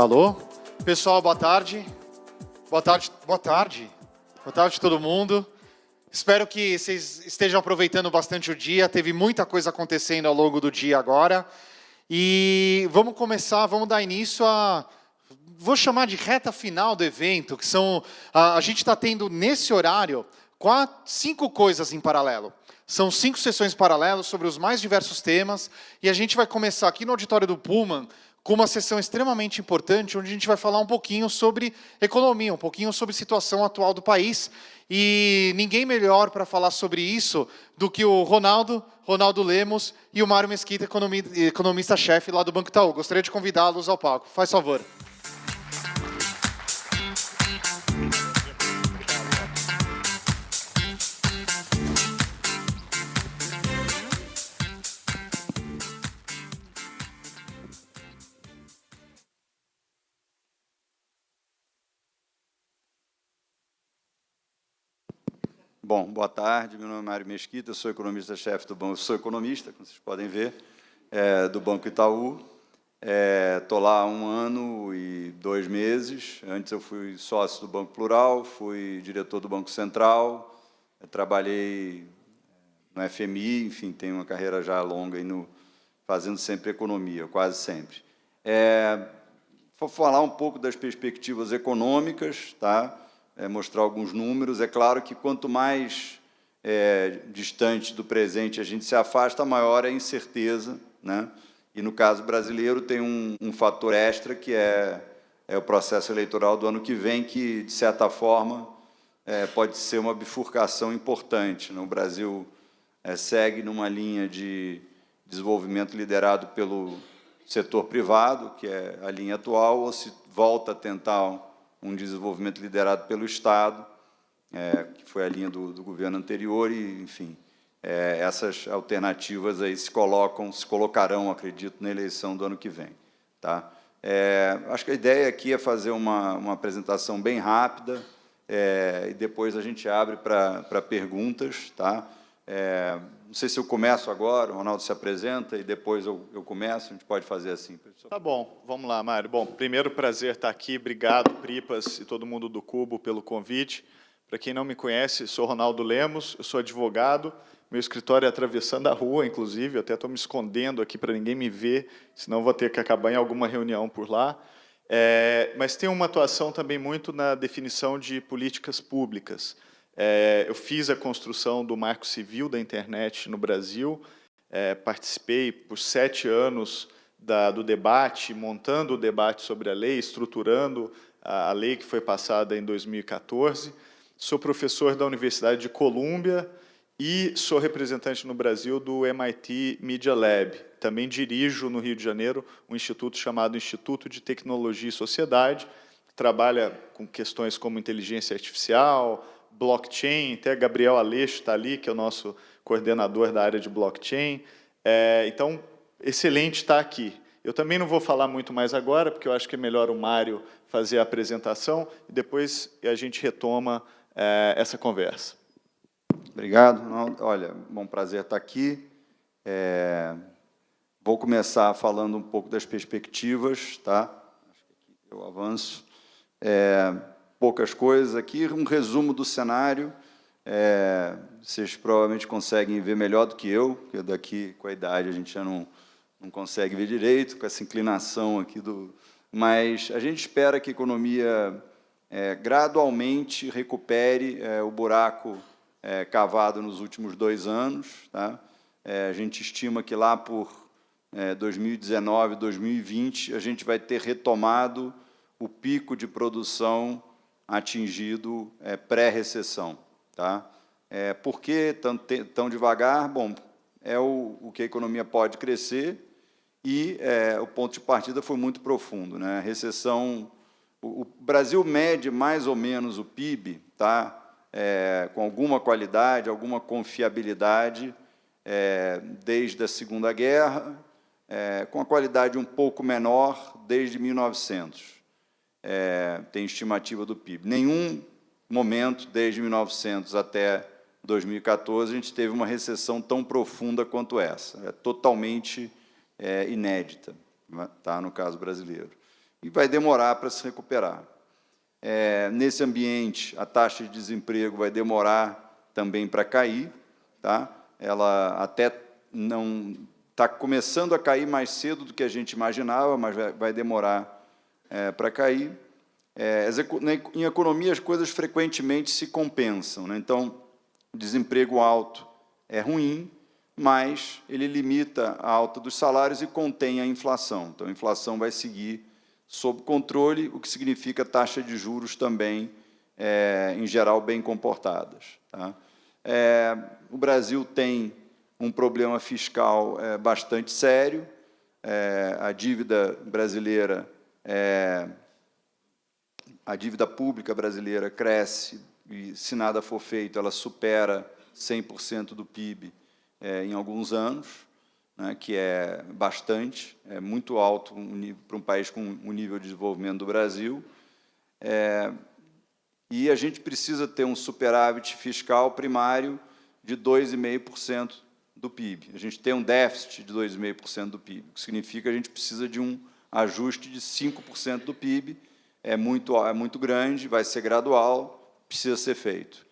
Alô? Pessoal, boa tarde. Boa tarde, boa tarde. Boa tarde todo mundo. Espero que vocês estejam aproveitando bastante o dia. Teve muita coisa acontecendo ao longo do dia agora. E vamos começar, vamos dar início a... Vou chamar de reta final do evento, que são... A gente está tendo, nesse horário, 5 coisas em paralelo. São 5 sessões paralelas sobre os mais diversos temas. E a gente vai começar aqui no auditório do Pullman com uma sessão extremamente importante, onde a gente vai falar um pouquinho sobre economia, um pouquinho sobre a situação atual do país. E ninguém melhor para falar sobre isso do que o Ronaldo Lemos e o Mário Mesquita, economista-chefe lá do Banco Itaú. Gostaria de convidá-los ao palco. Faz favor. Bom, boa tarde, meu nome é Mário Mesquita, sou economista-chefe do Banco, sou economista, como vocês podem ver, do Banco Itaú. Estou lá há 1 ano e 2 meses. Antes eu fui sócio do Banco Plural, fui diretor do Banco Central, trabalhei no FMI, enfim, tenho uma carreira já longa aí fazendo sempre economia, quase sempre. Vou falar um pouco das perspectivas econômicas, tá? Mostrar alguns números. É claro que quanto mais distante do presente a gente se afasta, maior é a incerteza, né? E, no caso brasileiro, tem um fator extra, que é o processo eleitoral do ano que vem, que, de certa forma, pode ser uma bifurcação importante. O Brasil segue numa linha de desenvolvimento liderado pelo setor privado, que é a linha atual, ou se volta a tentar um desenvolvimento liderado pelo Estado, que foi a linha do governo anterior, e, enfim, essas alternativas aí se colocarão, acredito, na eleição do ano que vem. Tá? Acho que a ideia aqui é fazer uma apresentação bem rápida, e depois a gente abre para perguntas. Tá? Não sei se eu começo agora, o Ronaldo se apresenta, e depois eu começo, a gente pode fazer assim. Tá bom, vamos lá, Mário. Bom, primeiro, prazer estar aqui. Obrigado, Pripas e todo mundo do Cubo, pelo convite. Para quem não me conhece, sou Ronaldo Lemos, eu sou advogado, meu escritório é atravessando a rua, inclusive, eu até estou me escondendo aqui para ninguém me ver, senão vou ter que acabar em alguma reunião por lá. Mas tenho uma atuação também muito na definição de políticas públicas. Eu fiz a construção do Marco Civil da Internet no Brasil, participei por 7 anos do debate, montando o debate sobre a lei, estruturando a lei que foi passada em 2014. Sou professor da Universidade de Colômbia e sou representante no Brasil do MIT Media Lab. Também dirijo, no Rio de Janeiro, um instituto chamado Instituto de Tecnologia e Sociedade, que trabalha com questões como inteligência artificial, blockchain. Até Gabriel Aleixo está ali, que é o nosso coordenador da área de blockchain. Então, excelente estar aqui. Eu também não vou falar muito mais agora, porque eu acho que é melhor o Mário fazer a apresentação, e depois a gente retoma essa conversa. Obrigado, Ronaldo. Olha, bom, prazer estar aqui. Vou começar falando um pouco das perspectivas, tá? Acho que aqui eu avanço. Poucas coisas aqui, um resumo do cenário. Vocês provavelmente conseguem ver melhor do que eu, porque daqui, com a idade, a gente já não consegue ver direito, com essa inclinação aqui Mas a gente espera que a economia gradualmente recupere o buraco cavado nos últimos 2 anos. Tá? A gente estima que lá por 2019, 2020, a gente vai ter retomado o pico de produção atingido pré-recessão. Tá? Por que tão devagar? Bom, é o que a economia pode crescer, e o ponto de partida foi muito profundo, né? A recessão... O Brasil mede mais ou menos o PIB, tá? Com alguma qualidade, alguma confiabilidade, desde a Segunda Guerra, com a qualidade um pouco menor desde 1900. Tem estimativa do PIB. Nenhum momento, desde 1900 até 2014, a gente teve uma recessão tão profunda quanto essa. Totalmente inédita, tá, no caso brasileiro. e vai demorar para se recuperar. Nesse ambiente, a taxa de desemprego vai demorar também para cair, tá? Ela até não está começando a cair mais cedo do que a gente imaginava, mas vai demorar para cair. Em economia, as coisas frequentemente se compensam, né? Então, o desemprego alto é ruim, mas ele limita a alta dos salários e contém a inflação. Então, a inflação vai seguir sob controle, o que significa taxa de juros também, em geral, bem comportadas, tá? O Brasil tem um problema fiscal bastante sério. A dívida brasileira, a dívida pública brasileira cresce e, se nada for feito, ela supera 100% do PIB em alguns anos, né, que é bastante, é muito alto para um país com o nível de desenvolvimento do Brasil. E a gente precisa ter um superávit fiscal primário de 2,5% do PIB. A gente tem um déficit de 2,5% do PIB, o que significa que a gente precisa de um ajuste de 5% do PIB. É muito grande, vai ser gradual, precisa ser feito.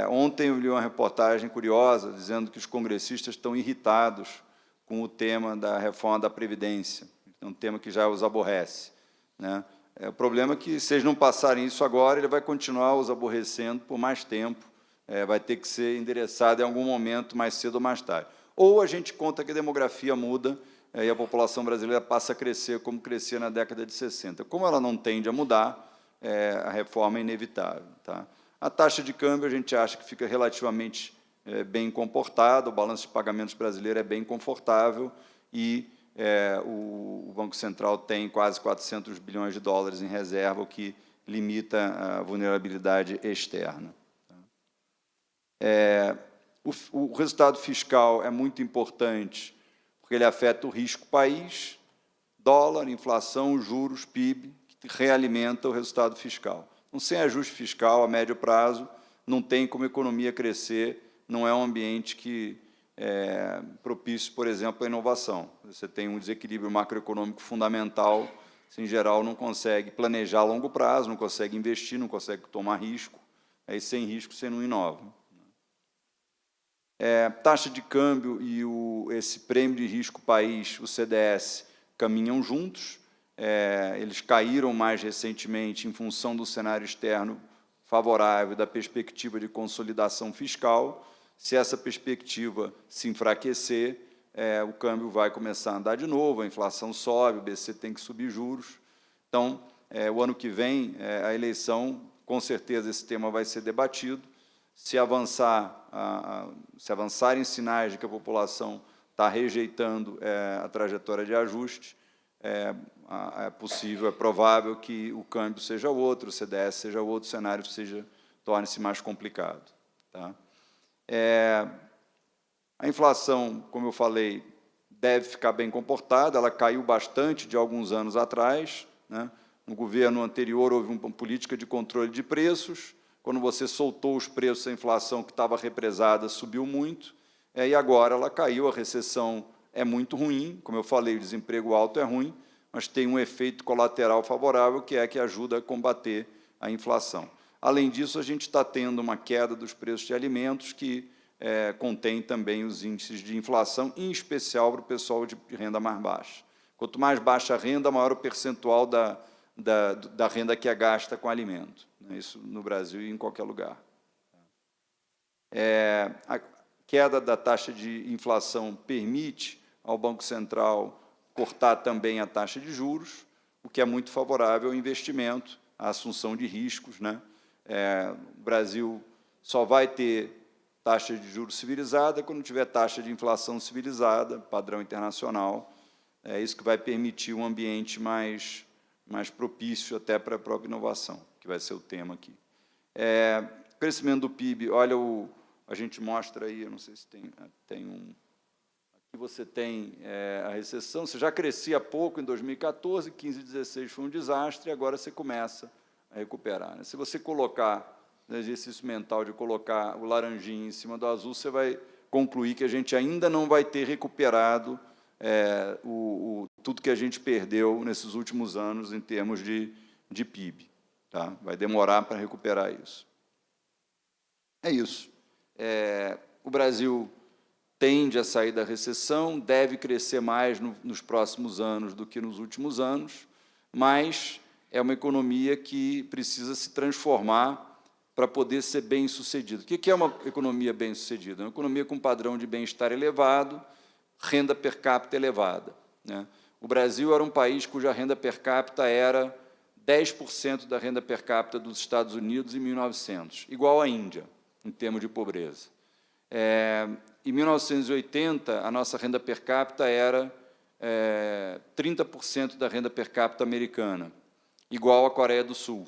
Ontem eu li uma reportagem curiosa dizendo que os congressistas estão irritados com o tema da reforma da Previdência, é um tema que já os aborrece, né? O problema é que, se eles não passarem isso agora, ele vai continuar os aborrecendo por mais tempo, vai ter que ser endereçado em algum momento, mais cedo ou mais tarde. Ou a gente conta que a demografia muda e a população brasileira passa a crescer como crescia na década de 60. Como ela não tende a mudar, a reforma é inevitável, tá? A taxa de câmbio, a gente acha que fica relativamente bem comportada, o balanço de pagamentos brasileiro é bem confortável e o Banco Central tem quase 400 bilhões de dólares em reserva, o que limita a vulnerabilidade externa. O resultado fiscal é muito importante, porque ele afeta o risco país, dólar, inflação, juros, PIB, que realimenta o resultado fiscal. Então, sem ajuste fiscal a médio prazo, não tem como a economia crescer, não é um ambiente que é propício, por exemplo, à inovação. Você tem um desequilíbrio macroeconômico fundamental, você, em geral, não consegue planejar a longo prazo, não consegue investir, não consegue tomar risco, aí, sem risco você não inova. Taxa de câmbio e esse prêmio de risco país, o CDS, caminham juntos. Eles caíram mais recentemente em função do cenário externo favorável e da perspectiva de consolidação fiscal. Se essa perspectiva se enfraquecer, o câmbio vai começar a andar de novo, a inflação sobe, o BC tem que subir juros. Então, o ano que vem, a eleição, com certeza esse tema vai ser debatido. Se avançarem sinais de que a população está rejeitando a trajetória de ajuste, é possível, é provável que o câmbio seja outro, o CDS seja outro, o cenário torne-se mais complicado, tá? A inflação, como eu falei, deve ficar bem comportada, ela caiu bastante de alguns anos atrás, né? No governo anterior houve uma política de controle de preços. Quando você soltou os preços, a inflação que estava represada subiu muito, e agora ela caiu, a recessão é muito ruim, como eu falei, o desemprego alto é ruim, mas tem um efeito colateral favorável, que ajuda a combater a inflação. Além disso, a gente está tendo uma queda dos preços de alimentos, que contém também os índices de inflação, em especial para o pessoal de renda mais baixa. Quanto mais baixa a renda, maior o percentual da renda que é gasta com alimento. Isso no Brasil e em qualquer lugar. A queda da taxa de inflação permite ao Banco Central cortar também a taxa de juros, o que é muito favorável ao investimento, à assunção de riscos, né? O Brasil só vai ter taxa de juros civilizada quando tiver taxa de inflação civilizada, padrão internacional. É isso que vai permitir um ambiente mais propício até para a própria inovação, que vai ser o tema aqui. Crescimento do PIB, olha, a gente mostra aí, eu não sei se tem um... Aqui você tem a recessão, você já crescia pouco em 2014, 15 e 16 foi um desastre, e agora você começa a recuperar, né? Se você colocar, no exercício mental de colocar o laranjinha em cima do azul, você vai concluir que a gente ainda não vai ter recuperado o tudo que a gente perdeu nesses últimos anos em termos de PIB. Tá? Vai demorar para recuperar isso. É isso. O Brasil tende a sair da recessão, deve crescer mais nos próximos anos do que nos últimos anos, mas é uma economia que precisa se transformar para poder ser bem-sucedida. O que é uma economia bem-sucedida? É uma economia com padrão de bem-estar elevado, renda per capita elevada, né? O Brasil era um país cuja renda per capita era 10% da renda per capita dos Estados Unidos em 1900, igual à Índia, em termos de pobreza. Em 1980, a nossa renda per capita era 30% da renda per capita americana, igual à Coreia do Sul.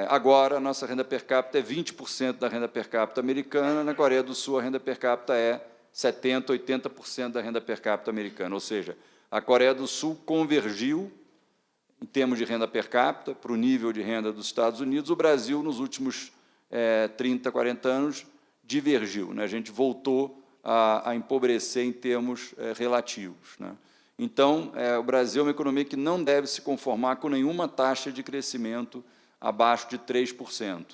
Agora, a nossa renda per capita é 20% da renda per capita americana, na Coreia do Sul a renda per capita é 70%, 80% da renda per capita americana, ou seja, a Coreia do Sul convergiu, em termos de renda per capita, para o nível de renda dos Estados Unidos. O Brasil, nos últimos 30, 40 anos, divergiu, né? A gente voltou a empobrecer em termos relativos, né? Então, o Brasil é uma economia que não deve se conformar com nenhuma taxa de crescimento abaixo de 3%.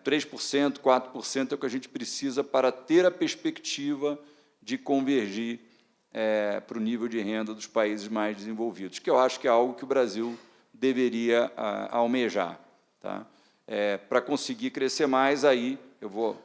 3%, 4% é o que a gente precisa para ter a perspectiva de convergir para o nível de renda dos países mais desenvolvidos, que eu acho que é algo que o Brasil deveria almejar. Tá? Para conseguir crescer mais, aí eu vou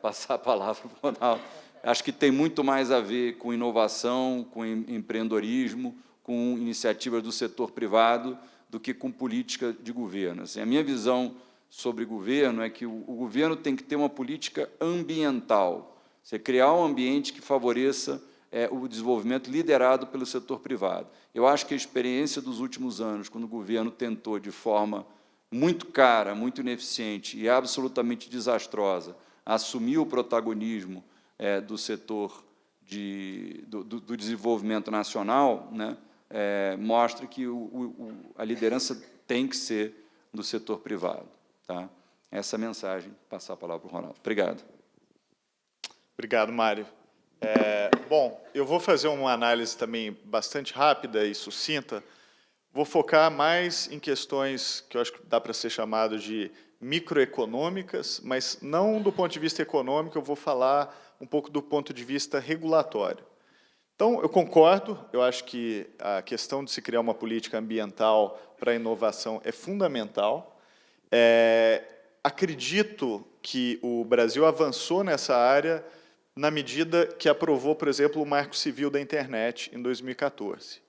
passar a palavra para o Ronaldo. Acho que tem muito mais a ver com inovação, com empreendedorismo, com iniciativas do setor privado, do que com política de governo. Assim, a minha visão sobre governo é que o governo tem que ter uma política ambiental, você criar um ambiente que favoreça o desenvolvimento liderado pelo setor privado. Eu acho que a experiência dos últimos anos, quando o governo tentou, de forma muito cara, muito ineficiente e absolutamente desastrosa, assumir o protagonismo do setor do desenvolvimento nacional, né, mostra que a liderança tem que ser do setor privado. Tá? Essa mensagem, passar a palavra para o Ronaldo. Obrigado. Obrigado, Mário. Bom, eu vou fazer uma análise também bastante rápida e sucinta. Vou focar mais em questões que eu acho que dá para ser chamado de microeconômicas, mas não do ponto de vista econômico, eu vou falar um pouco do ponto de vista regulatório. Então, eu concordo, eu acho que a questão de se criar uma política ambiental para a inovação é fundamental. Acredito que o Brasil avançou nessa área na medida que aprovou, por exemplo, o Marco Civil da Internet, em 2014.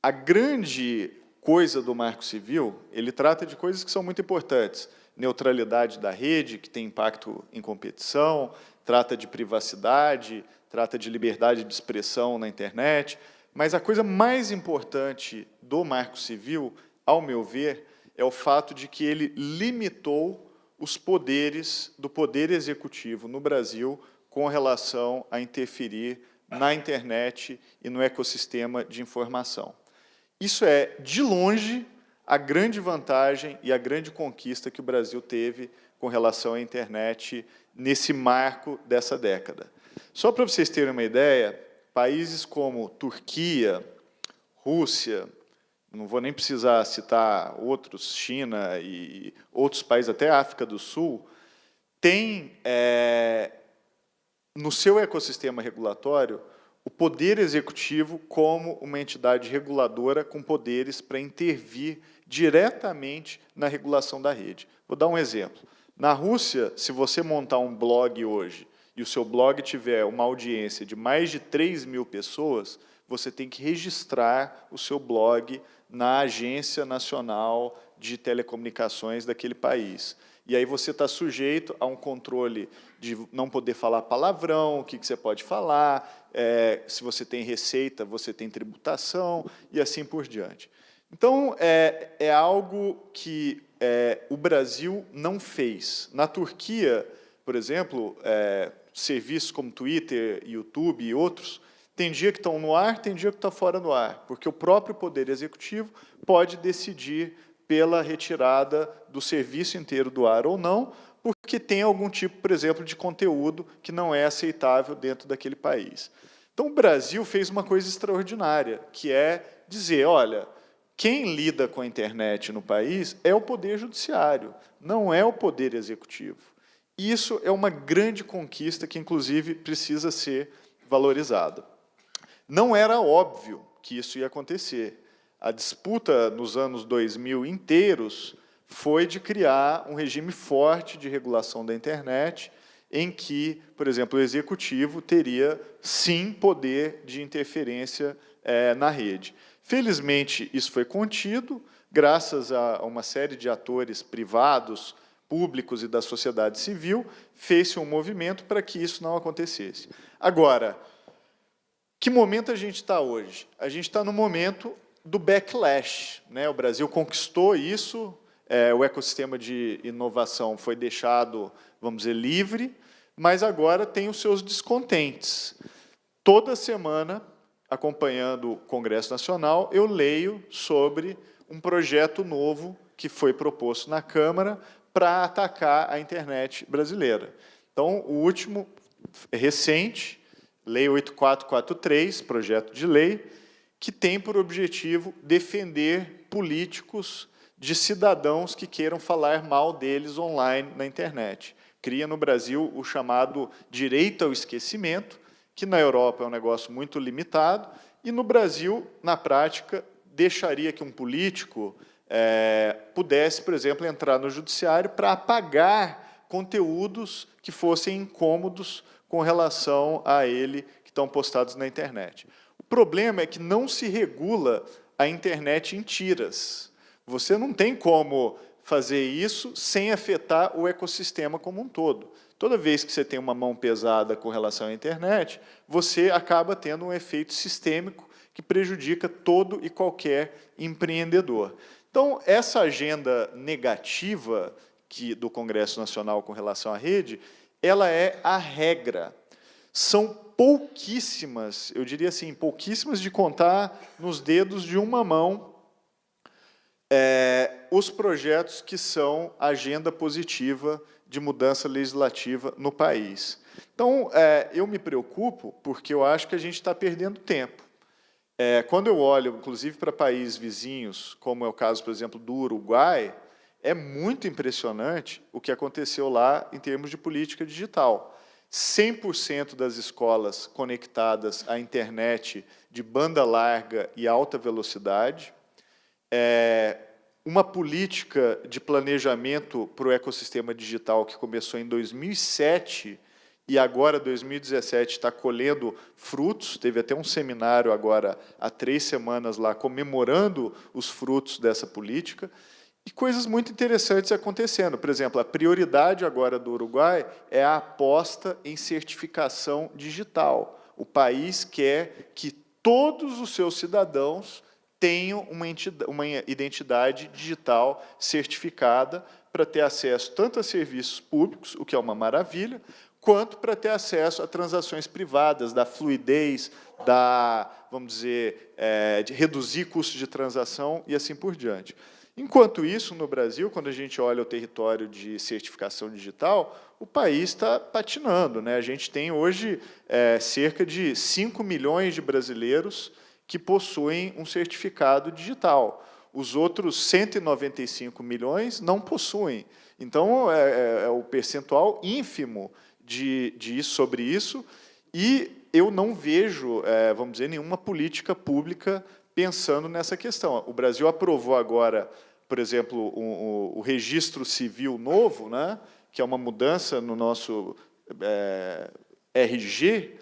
A grande coisa do Marco Civil, ele trata de coisas que são muito importantes. Neutralidade da rede, que tem impacto em competição, trata de privacidade, trata de liberdade de expressão na internet, mas a coisa mais importante do Marco Civil, ao meu ver, é o fato de que ele limitou os poderes do Poder Executivo no Brasil com relação a interferir na internet e no ecossistema de informação. Isso é, de longe, a grande vantagem e a grande conquista que o Brasil teve com relação à internet nesse marco dessa década. Só para vocês terem uma ideia, países como Turquia, Rússia, não vou nem precisar citar outros, China e outros países, até a África do Sul, têm, no seu ecossistema regulatório, o Poder Executivo como uma entidade reguladora com poderes para intervir diretamente na regulação da rede. Vou dar um exemplo. Na Rússia, se você montar um blog hoje e o seu blog tiver uma audiência de mais de 3.000 pessoas, você tem que registrar o seu blog na Agência Nacional de Telecomunicações daquele país. E aí você está sujeito a um controle de não poder falar palavrão, o que você pode falar, se você tem receita, você tem tributação, e assim por diante. Então, é algo que o Brasil não fez. Na Turquia, por exemplo, serviços como Twitter, YouTube e outros, tem dia que estão no ar, tem dia que estão fora do ar, porque o próprio Poder Executivo pode decidir pela retirada do serviço inteiro do ar ou não, porque tem algum tipo, por exemplo, de conteúdo que não é aceitável dentro daquele país. Então, Então, o Brasil fez uma coisa extraordinária, que é dizer, olha, quem lida com a internet no país é o Poder Judiciário, não é o Poder Executivo. Isso é uma grande conquista que, inclusive, precisa ser valorizada. Não era óbvio que isso ia acontecer. A disputa nos anos 2000 inteiros foi de criar um regime forte de regulação da internet, em que, por exemplo, o Executivo teria, sim, poder de interferência na rede. Felizmente, isso foi contido, graças a uma série de atores privados, públicos e da sociedade civil, fez-se um movimento para que isso não acontecesse. Agora, que momento a gente está hoje? A gente está no momento do backlash, né? O Brasil conquistou isso, o ecossistema de inovação foi deixado, vamos dizer, livre, mas agora tem os seus descontentes. Toda semana, acompanhando o Congresso Nacional, eu leio sobre um projeto novo que foi proposto na Câmara para atacar a internet brasileira. Então, o último, recente, Lei 8443, projeto de lei, que tem por objetivo defender políticos de cidadãos que queiram falar mal deles online na internet. Cria no Brasil o chamado direito ao esquecimento, que na Europa é um negócio muito limitado, e no Brasil, na prática, deixaria que um político pudesse, por exemplo, entrar no judiciário para apagar conteúdos que fossem incômodos com relação a ele, que estão postados na internet. O problema é que não se regula a internet em tiras. Você não tem como fazer isso sem afetar o ecossistema como um todo. Toda vez que você tem uma mão pesada com relação à internet, você acaba tendo um efeito sistêmico que prejudica todo e qualquer empreendedor. Então, essa agenda negativa do Congresso Nacional com relação à rede, ela é a regra. São pouquíssimas, eu diria assim, pouquíssimas de contar nos dedos de uma mão os projetos que são agenda positiva de mudança legislativa no país. Então, eu me preocupo porque eu acho que a gente está perdendo tempo. Quando eu olho, inclusive, para países vizinhos, como é o caso, por exemplo, do Uruguai, é muito impressionante o que aconteceu lá em termos de política digital. 100% das escolas conectadas à internet de banda larga e alta velocidade, uma política de planejamento para o ecossistema digital que começou em 2007 e agora, 2017, está colhendo frutos. Teve até um seminário agora, há 3 semanas, lá, comemorando os frutos dessa política. E coisas muito interessantes acontecendo. Por exemplo, a prioridade agora do Uruguai é a aposta em certificação digital. O país quer que todos os seus cidadãos tenham uma identidade digital certificada para ter acesso tanto a serviços públicos, o que é uma maravilha, quanto para ter acesso a transações privadas, da fluidez, vamos dizer, de reduzir custos de transação e assim por diante. Enquanto isso, no Brasil, quando a gente olha o território de certificação digital, o país está patinando, né? A gente tem hoje cerca de 5 milhões de brasileiros que possuem um certificado digital. Os outros 195 milhões não possuem. Então, é o percentual ínfimo sobre isso, e eu não vejo, vamos dizer, nenhuma política pública pensando nessa questão. O Brasil aprovou agora, por exemplo, o registro civil novo, né, que é uma mudança no nosso RG,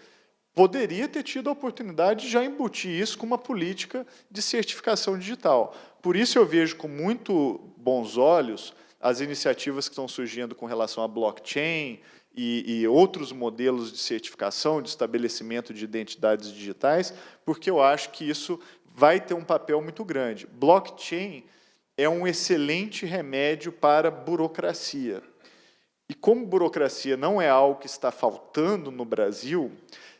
poderia ter tido a oportunidade de já embutir isso com uma política de certificação digital. Por isso eu vejo com muito bons olhos as iniciativas que estão surgindo com relação à blockchain e outros modelos de certificação, de estabelecimento de identidades digitais, porque eu acho que isso vai ter um papel muito grande. Blockchain é um excelente remédio para burocracia. E como burocracia não é algo que está faltando no Brasil,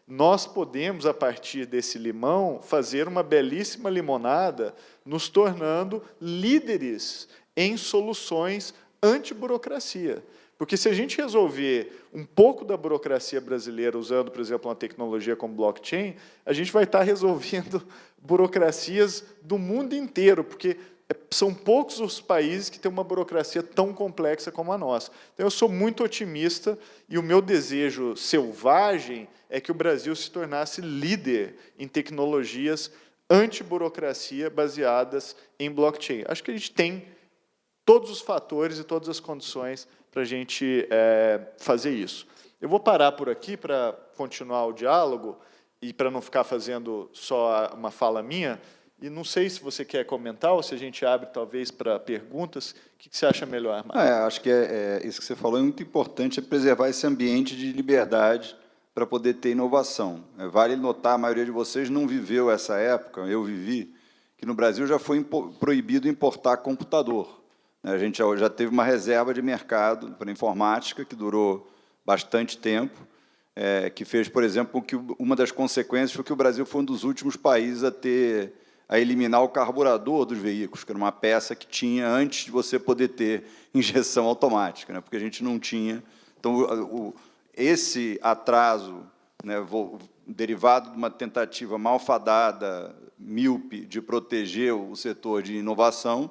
nós podemos, a partir desse limão, fazer uma belíssima limonada, nos tornando líderes em soluções anti-burocracia. Porque se a gente resolver um pouco da burocracia brasileira usando, por exemplo, uma tecnologia como blockchain, a gente vai estar resolvendo burocracias do mundo inteiro, porque são poucos os países que têm uma burocracia tão complexa como a nossa. Então, eu sou muito otimista e o meu desejo selvagem é que o Brasil se tornasse líder em tecnologias anti-burocracia baseadas em blockchain. Acho que a gente tem todos os fatores e todas as condições para a gente fazer isso. Eu vou parar por aqui para continuar o diálogo e para não ficar fazendo só uma fala minha. E não sei se você quer comentar ou se a gente abre, talvez, para perguntas. O que você acha melhor, Marcos? Acho que isso que você falou é muito importante, é preservar esse ambiente de liberdade para poder ter inovação. Vale notar, a maioria de vocês não viveu essa época, eu vivi, que no Brasil já foi proibido importar computador. A gente já teve uma reserva de mercado para informática, que durou bastante tempo, que fez, por exemplo, que uma das consequências foi que o Brasil foi um dos últimos países a eliminar o carburador dos veículos, que era uma peça que tinha antes de você poder ter injeção automática, né? Porque a gente não tinha. Então, esse atraso, né, derivado de uma tentativa malfadada, míope, de proteger o setor de inovação,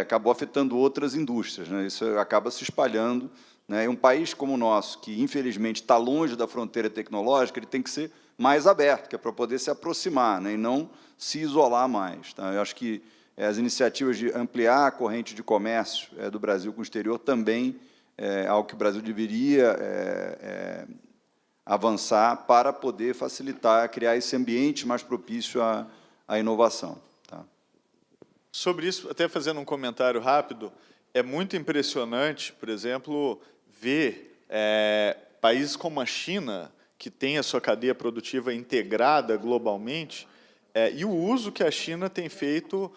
acabou afetando outras indústrias, né? Isso acaba se espalhando, né? E um país como o nosso, que, infelizmente, está longe da fronteira tecnológica, ele tem que ser mais aberto, que é para poder se aproximar, né? E não se isolar mais. Tá? Eu acho que as iniciativas de ampliar a corrente de comércio do Brasil com o exterior também é algo que o Brasil deveria avançar para poder facilitar, criar esse ambiente mais propício à inovação. Tá? Sobre isso, até fazendo um comentário rápido, é muito impressionante, por exemplo, ver países como a China, que tem a sua cadeia produtiva integrada globalmente, e o uso que a China tem feito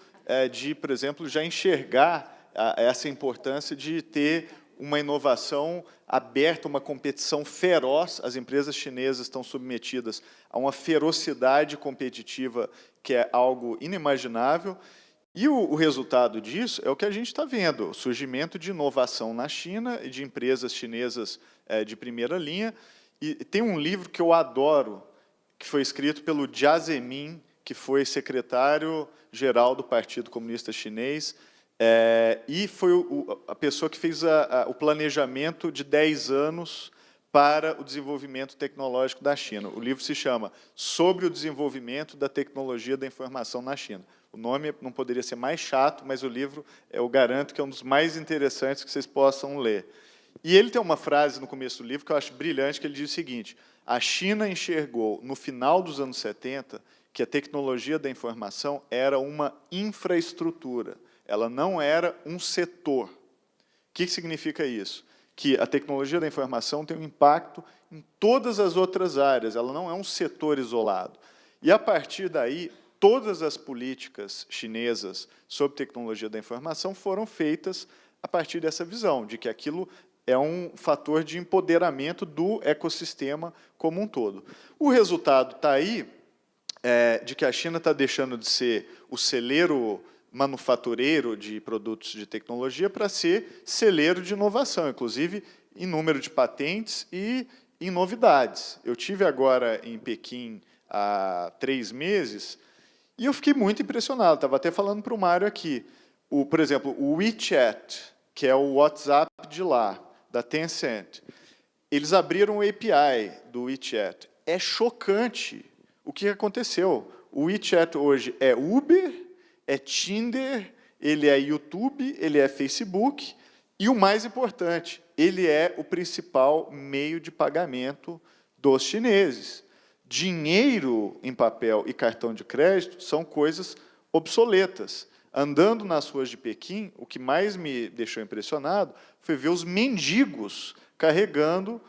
de, por exemplo, já enxergar essa importância de ter uma inovação aberta, uma competição feroz. As empresas chinesas estão submetidas a uma ferocidade competitiva que é algo inimaginável. E o resultado disso é o que a gente está vendo, o surgimento de inovação na China e de empresas chinesas de primeira linha. E tem um livro que eu adoro, que foi escrito pelo Jia Zemin, que foi secretário-geral do Partido Comunista Chinês, e foi a pessoa que fez o planejamento de 10 anos para o desenvolvimento tecnológico da China. O livro se chama Sobre o Desenvolvimento da Tecnologia da Informação na China. O nome não poderia ser mais chato, mas o livro, eu garanto que é um dos mais interessantes que vocês possam ler. E ele tem uma frase no começo do livro que eu acho brilhante, que ele diz o seguinte: a China enxergou, no final dos anos 70, que a tecnologia da informação era uma infraestrutura, ela não era um setor. O que significa isso? Que a tecnologia da informação tem um impacto em todas as outras áreas, ela não é um setor isolado. E, a partir daí, todas as políticas chinesas sobre tecnologia da informação foram feitas a partir dessa visão, de que aquilo é um fator de empoderamento do ecossistema como um todo. O resultado está aí, de que a China está deixando de ser o celeiro manufatureiro de produtos de tecnologia para ser celeiro de inovação, inclusive em número de patentes e em novidades. Eu tive agora em Pequim há 3 meses e eu fiquei muito impressionado. Estava até falando para o Mário aqui. Por exemplo, o WeChat, que é o WhatsApp de lá, da Tencent, eles abriram o API do WeChat. É chocante o que aconteceu. O WeChat hoje é Uber, é Tinder, ele é YouTube, ele é Facebook, e o mais importante, ele é o principal meio de pagamento dos chineses. Dinheiro em papel e cartão de crédito são coisas obsoletas. Andando nas ruas de Pequim, o que mais me deixou impressionado foi ver os mendigos carregando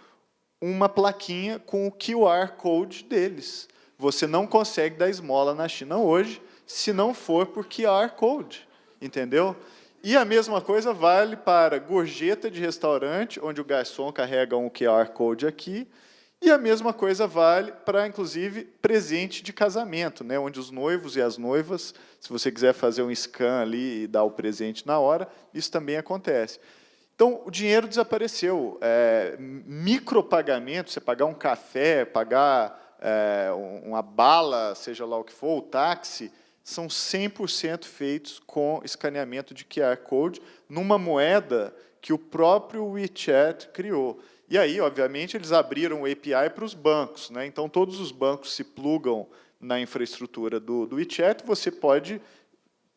uma plaquinha com o QR Code deles. Você não consegue dar esmola na China hoje, se não for por QR Code, entendeu? E a mesma coisa vale para gorjeta de restaurante, onde o garçom carrega um QR Code aqui, e a mesma coisa vale para, inclusive, presente de casamento, né, onde os noivos e as noivas, se você quiser fazer um scan ali e dar o presente na hora, isso também acontece. Então, Então, o dinheiro desapareceu. Micropagamento, você pagar um café, pagar uma bala, seja lá o que for, o táxi, são 100% feitos com escaneamento de QR Code numa moeda que o próprio WeChat criou. E aí, obviamente, eles abriram o API para os bancos, né? Então, todos os bancos se plugam na infraestrutura do WeChat, você pode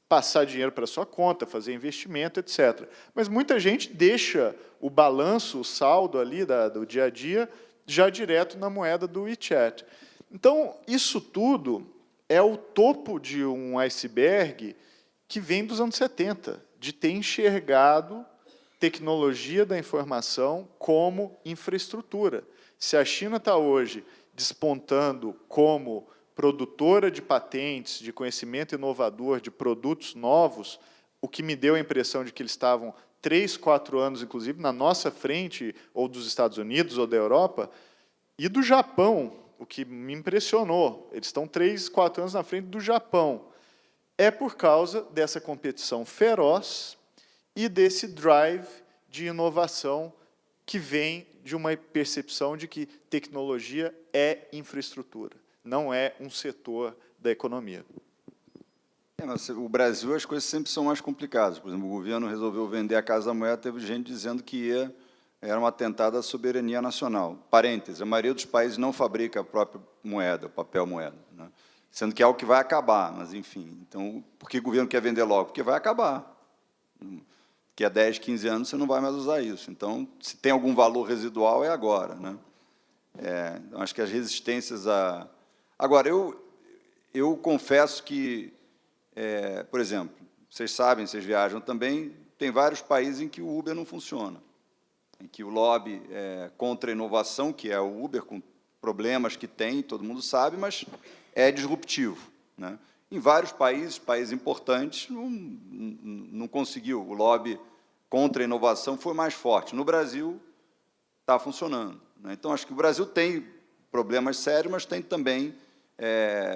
passar dinheiro para a sua conta, fazer investimento, etc. Mas muita gente deixa o balanço, o saldo ali do dia a dia, já direto na moeda do WeChat. Então, isso tudo é o topo de um iceberg que vem dos anos 70, de ter enxergado tecnologia da informação como infraestrutura. Se a China está hoje despontando como produtora de patentes, de conhecimento inovador, de produtos novos, o que me deu a impressão de que eles estavam 3, 4 anos, inclusive, na nossa frente, ou dos Estados Unidos, ou da Europa, e do Japão, o que me impressionou. Eles estão 3, 4 anos na frente do Japão. É por causa dessa competição feroz e desse drive de inovação que vem de uma percepção de que tecnologia é infraestrutura, não é um setor da economia. Mas o Brasil, as coisas sempre são mais complicadas. Por exemplo, o governo resolveu vender a Casa da Moeda, teve gente dizendo que era um atentado à soberania nacional. Parênteses, a maioria dos países não fabrica a própria moeda, o papel moeda, né? Sendo que é algo que vai acabar, mas, enfim. Então, por que o governo quer vender logo? Porque vai acabar. Porque há 10, 15 anos você não vai mais usar isso. Então, se tem algum valor residual, é agora, né? Então, acho que as resistências a... Agora, eu confesso que, por exemplo, vocês sabem, vocês viajam também, tem vários países em que o Uber não funciona, em que o lobby contra a inovação, que é o Uber, com problemas que tem, todo mundo sabe, mas é disruptivo, né? Em vários países importantes, não conseguiu. O lobby contra a inovação foi mais forte. No Brasil, está funcionando, né? Então, acho que o Brasil tem problemas sérios, mas tem também,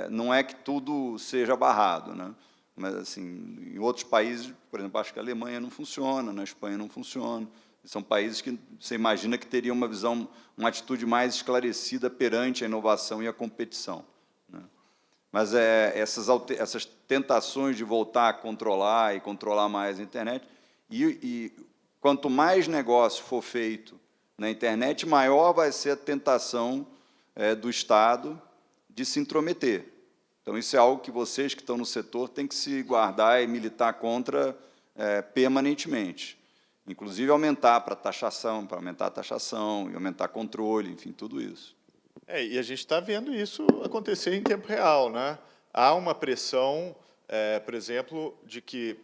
não é que tudo seja barrado, né? Mas, assim, em outros países, por exemplo, acho que a Alemanha não funciona, na Espanha não funciona. São países que você imagina que teriam uma visão, uma atitude mais esclarecida perante a inovação e a competição, né? Mas essas tentações de voltar a controlar e controlar mais a internet, e quanto mais negócio for feito na internet, maior vai ser a tentação do Estado de se intrometer. Então, isso é algo que vocês que estão no setor têm que se guardar e militar contra permanentemente. Inclusive, aumentar para aumentar a taxação e aumentar controle, enfim, tudo isso. E a gente está vendo isso acontecer em tempo real, né? Há uma pressão, por exemplo, de que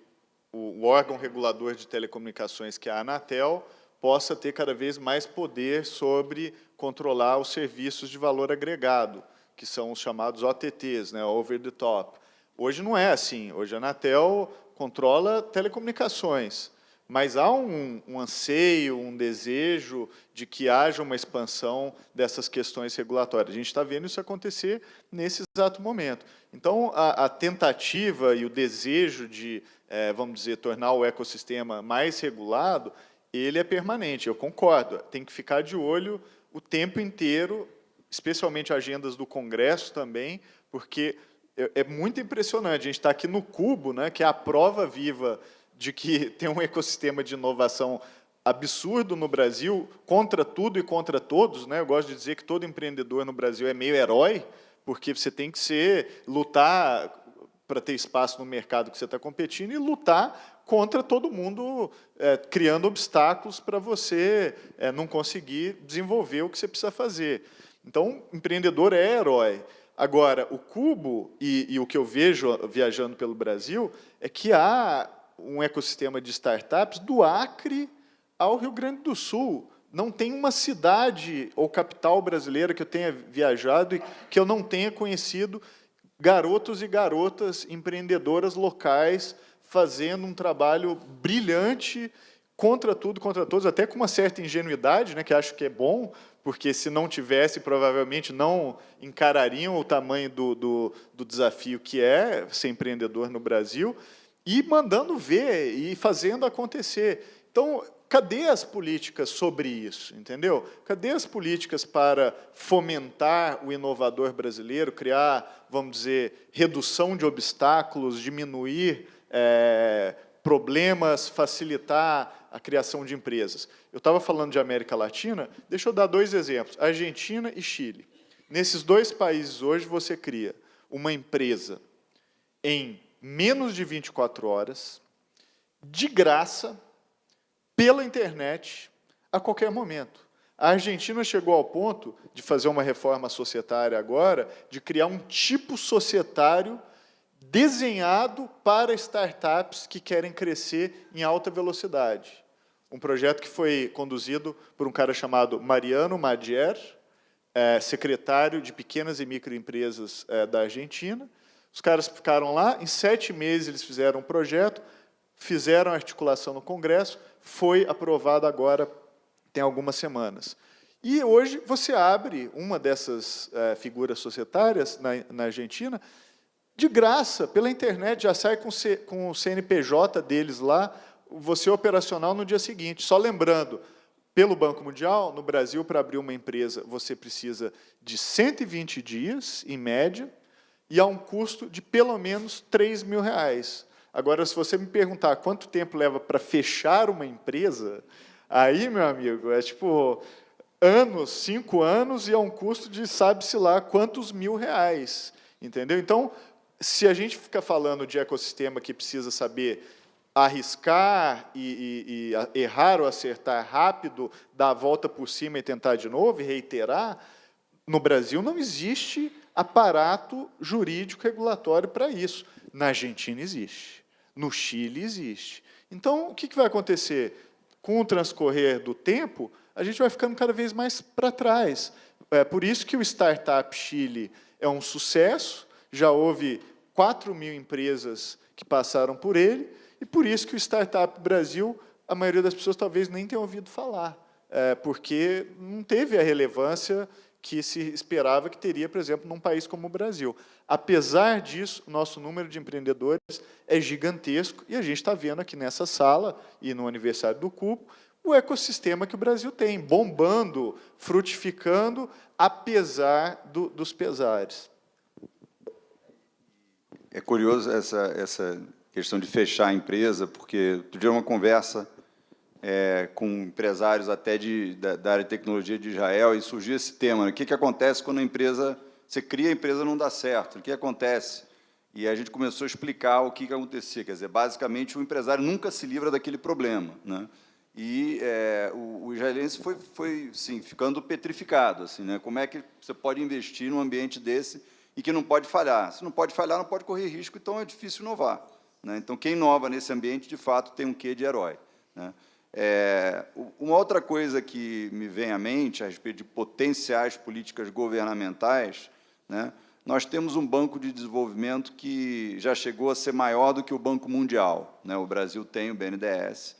o órgão regulador de telecomunicações, que é a Anatel, possa ter cada vez mais poder sobre controlar os serviços de valor agregado, que são os chamados OTTs, né, over the top. Hoje não é assim. Hoje a Anatel controla telecomunicações, mas há um anseio, um desejo de que haja uma expansão dessas questões regulatórias. A gente está vendo isso acontecer nesse exato momento. Então, a tentativa e o desejo de, vamos dizer, tornar o ecossistema mais regulado, ele é permanente, eu concordo. Tem que ficar de olho o tempo inteiro, especialmente agendas do Congresso também, porque é muito impressionante. A gente está aqui no Cubo, né, que é a prova viva de que tem um ecossistema de inovação absurdo no Brasil, contra tudo e contra todos, né? Eu gosto de dizer que todo empreendedor no Brasil é meio herói, porque você tem que lutar para ter espaço no mercado que você está competindo e lutar contra todo mundo, criando obstáculos para você não conseguir desenvolver o que você precisa fazer. Então, empreendedor é herói. Agora, o Cubo, e o que eu vejo viajando pelo Brasil, é que há um ecossistema de startups do Acre ao Rio Grande do Sul. Não tem uma cidade ou capital brasileira que eu tenha viajado e que eu não tenha conhecido garotos e garotas empreendedoras locais fazendo um trabalho brilhante contra tudo, contra todos, até com uma certa ingenuidade, né, que acho que é bom, porque se não tivesse, provavelmente não encarariam o tamanho do desafio que é ser empreendedor no Brasil, e mandando ver e fazendo acontecer. Então, cadê as políticas sobre isso, entendeu? Cadê as políticas para fomentar o inovador brasileiro, criar, vamos dizer, redução de obstáculos, diminuir problemas, facilitar a criação de empresas? Eu estava falando de América Latina, deixa eu dar 2 exemplos, Argentina e Chile. Nesses 2 países, hoje, você cria uma empresa em menos de 24 horas, de graça, pela internet, a qualquer momento. A Argentina chegou ao ponto de fazer uma reforma societária agora, de criar um tipo societário desenhado para startups que querem crescer em alta velocidade. Um projeto que foi conduzido por um cara chamado Mariano Magier, secretário de Pequenas e Microempresas da Argentina. Os caras ficaram lá, em 7 meses eles fizeram um projeto, fizeram a articulação no Congresso, foi aprovado agora, tem algumas semanas. E hoje você abre uma dessas figuras societárias na Argentina, de graça, pela internet, já sai com o CNPJ deles lá, você é operacional no dia seguinte. Só lembrando, pelo Banco Mundial, no Brasil, para abrir uma empresa, você precisa de 120 dias, em média, e a um custo de pelo menos R$3.000. Agora, se você me perguntar quanto tempo leva para fechar uma empresa, aí, meu amigo, é tipo anos, 5 anos, e a um custo de sabe-se lá quantos R$1.000, entendeu? Então, se a gente fica falando de ecossistema que precisa saber arriscar e errar ou acertar rápido, dar a volta por cima e tentar de novo, e reiterar, no Brasil não existe aparato jurídico regulatório para isso. Na Argentina existe. No Chile existe. Então, o que vai acontecer? Com o transcorrer do tempo, a gente vai ficando cada vez mais para trás. É por isso que o Startup Chile é um sucesso, já houve 4.000 empresas que passaram por ele, e por isso que o Startup Brasil, a maioria das pessoas talvez nem tenha ouvido falar, porque não teve a relevância que se esperava que teria, por exemplo, num país como o Brasil. Apesar disso, o nosso número de empreendedores é gigantesco, e a gente está vendo aqui nessa sala, e no aniversário do Cubo, o ecossistema que o Brasil tem, bombando, frutificando, apesar dos pesares. É curioso essa questão de fechar a empresa, porque outro dia uma conversa com empresários até da área de tecnologia de Israel, e surgiu esse tema, né? O que acontece quando a empresa, você cria a empresa e não dá certo? O que acontece? E a gente começou a explicar o que acontecia. Quer dizer, basicamente, o empresário nunca se livra daquele problema, né? E o israelense foi sim, ficando petrificado. Assim, né? Como é que você pode investir num ambiente desse e que não pode falhar? Se não pode falhar, não pode correr risco, então é difícil inovar, né? Então, quem inova nesse ambiente, de fato, tem um quê de herói, né? Uma outra coisa que me vem à mente, a respeito de potenciais políticas governamentais, né? Nós temos um banco de desenvolvimento que já chegou a ser maior do que o Banco Mundial, né? O Brasil tem o BNDES.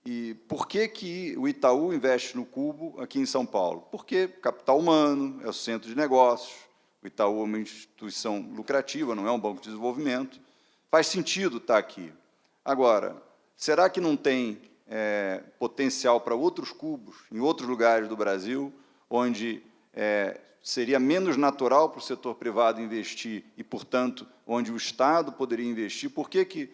E por que o Itaú investe no Cubo aqui em São Paulo? Porque capital humano, é o centro de negócios, o Itaú é uma instituição lucrativa, não é um banco de desenvolvimento, faz sentido estar aqui. Agora, será que não tem potencial para outros cubos, em outros lugares do Brasil, onde seria menos natural para o setor privado investir e, portanto, onde o Estado poderia investir? Por que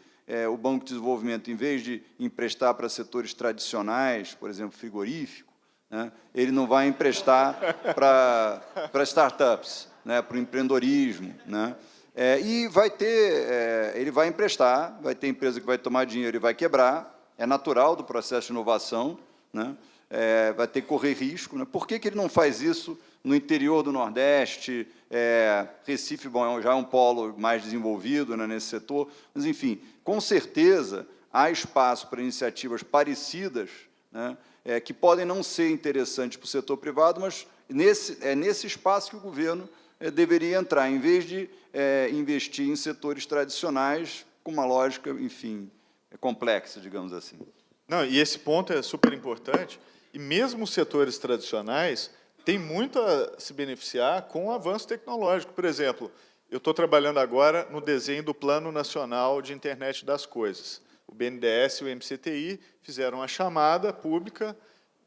o Banco de Desenvolvimento, em vez de emprestar para setores tradicionais, por exemplo, frigorífico, né, ele não vai emprestar para startups, né, para o empreendedorismo, né? E ele vai emprestar, vai ter empresa que vai tomar dinheiro e vai quebrar, é natural do processo de inovação, né? Vai ter que correr risco, né? Por que ele não faz isso no interior do Nordeste? Recife, bom, já é um polo mais desenvolvido, né, nesse setor, mas, enfim, com certeza há espaço para iniciativas parecidas, né, que podem não ser interessantes para o setor privado, mas nesse espaço que o governo deveria entrar, em vez de investir em setores tradicionais com uma lógica, enfim, complexa, digamos assim. Não, e esse ponto é super importante, e mesmo os setores tradicionais têm muito a se beneficiar com o avanço tecnológico. Por exemplo, eu estou trabalhando agora no desenho do Plano Nacional de Internet das Coisas. O BNDES e o MCTI fizeram a chamada pública,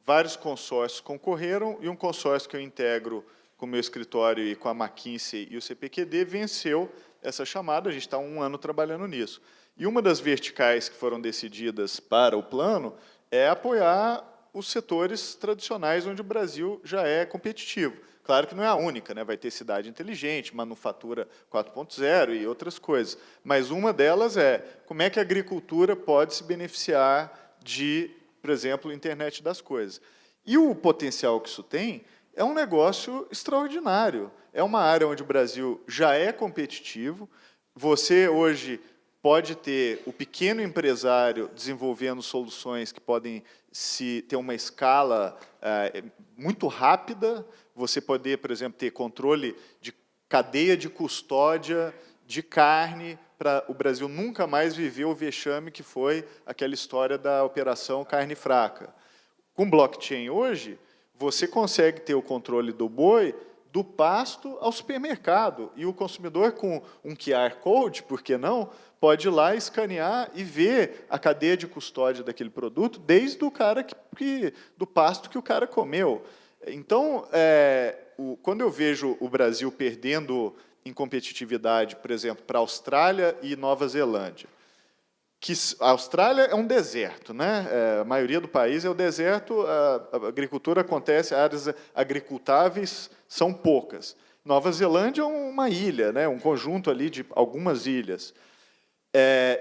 vários consórcios concorreram, e um consórcio que eu integro com o meu escritório e com a McKinsey e o CPQD venceu essa chamada. A gente está há 1 ano trabalhando nisso. E uma das verticais que foram decididas para o plano é apoiar os setores tradicionais onde o Brasil já é competitivo. Claro que não é a única, né? Vai ter cidade inteligente, manufatura 4.0 e outras coisas. Mas uma delas é como é que a agricultura pode se beneficiar de, por exemplo, internet das coisas. E o potencial que isso tem é um negócio extraordinário. É uma área onde o Brasil já é competitivo. Você, hoje, pode ter o pequeno empresário desenvolvendo soluções que podem ter uma escala muito rápida. Você poder, por exemplo, ter controle de cadeia de custódia de carne, para o Brasil nunca mais viver o vexame que foi aquela história da operação carne fraca. Com blockchain hoje, você consegue ter o controle do boi do pasto ao supermercado. E o consumidor, com um QR Code, por que não, pode ir lá escanear e ver a cadeia de custódia daquele produto, desde o cara do pasto que o cara comeu. Então, quando eu vejo o Brasil perdendo em competitividade, por exemplo, para a Austrália e Nova Zelândia, que a Austrália é um deserto, né? A maioria do país é o deserto, a agricultura acontece, áreas agricultáveis são poucas. Nova Zelândia é uma ilha, né? Um conjunto ali de algumas ilhas.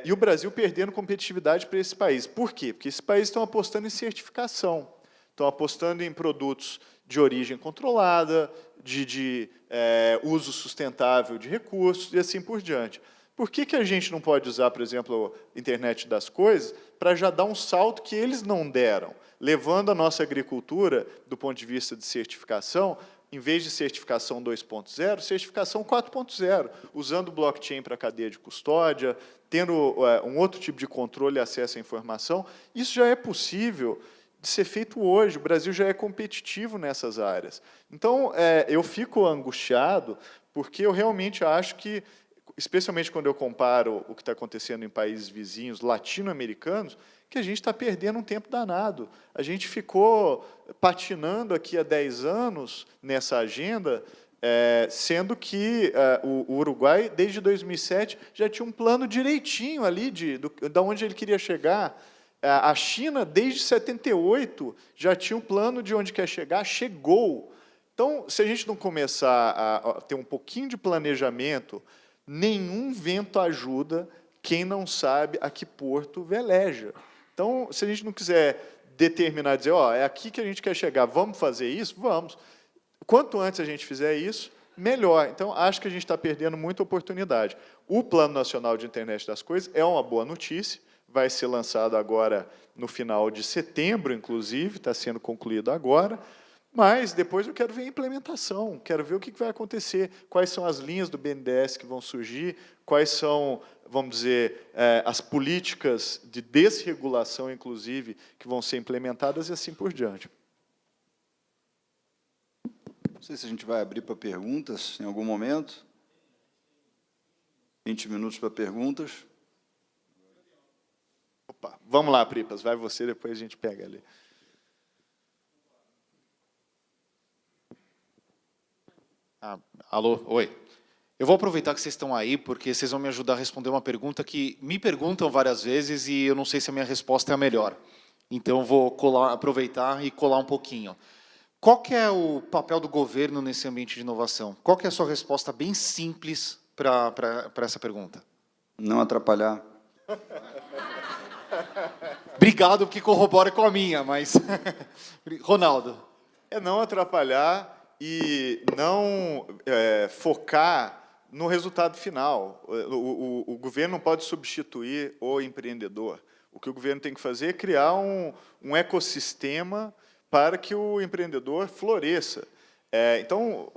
E o Brasil perdendo competitividade para esse país. Por quê? Porque esses países estão apostando em certificação, estão apostando em produtos de origem controlada, de uso sustentável de recursos e assim por diante. Por que a gente não pode usar, por exemplo, a internet das coisas para já dar um salto que eles não deram, levando a nossa agricultura, do ponto de vista de certificação, em vez de certificação 2.0, certificação 4.0, usando blockchain para a cadeia de custódia, tendo um outro tipo de controle e acesso à informação? Isso já é possível de ser feito hoje. O Brasil já é competitivo nessas áreas. Então, eu fico angustiado, porque eu realmente acho que, especialmente quando eu comparo o que está acontecendo em países vizinhos latino-americanos, que a gente está perdendo um tempo danado. A gente ficou patinando aqui há 10 anos nessa agenda, sendo que o Uruguai, desde 2007, já tinha um plano direitinho ali de onde ele queria chegar. A China, desde 78, já tinha um plano de onde quer chegar, chegou. Então, se a gente não começar a ter um pouquinho de planejamento, nenhum vento ajuda quem não sabe a que porto veleja. Então, se a gente não quiser determinar, dizer, é aqui que a gente quer chegar, vamos fazer isso? Vamos. Quanto antes a gente fizer isso, melhor. Então, acho que a gente está perdendo muita oportunidade. O Plano Nacional de Internet das Coisas é uma boa notícia, vai ser lançado agora no final de setembro, inclusive, está sendo concluído agora, mas depois eu quero ver a implementação, quero ver o que vai acontecer, quais são as linhas do BNDES que vão surgir, quais são, vamos dizer, as políticas de desregulação, inclusive, que vão ser implementadas e assim por diante. Não sei se a gente vai abrir para perguntas em algum momento. 20 minutos para perguntas. Opa, vamos lá, Pripas, vai você, depois a gente pega ali. Alô, oi. Eu vou aproveitar que vocês estão aí, porque vocês vão me ajudar a responder uma pergunta que me perguntam várias vezes e eu não sei se a minha resposta é a melhor. Então, eu vou aproveitar e colar um pouquinho. Qual que é o papel do governo nesse ambiente de inovação? Qual que é a sua resposta bem simples para essa pergunta? Não atrapalhar. Obrigado, porque corrobora com a minha, mas... Ronaldo. É não atrapalhar e não focar no resultado final. O governo não pode substituir o empreendedor. O que o governo tem que fazer é criar um ecossistema para que o empreendedor floresça. Então,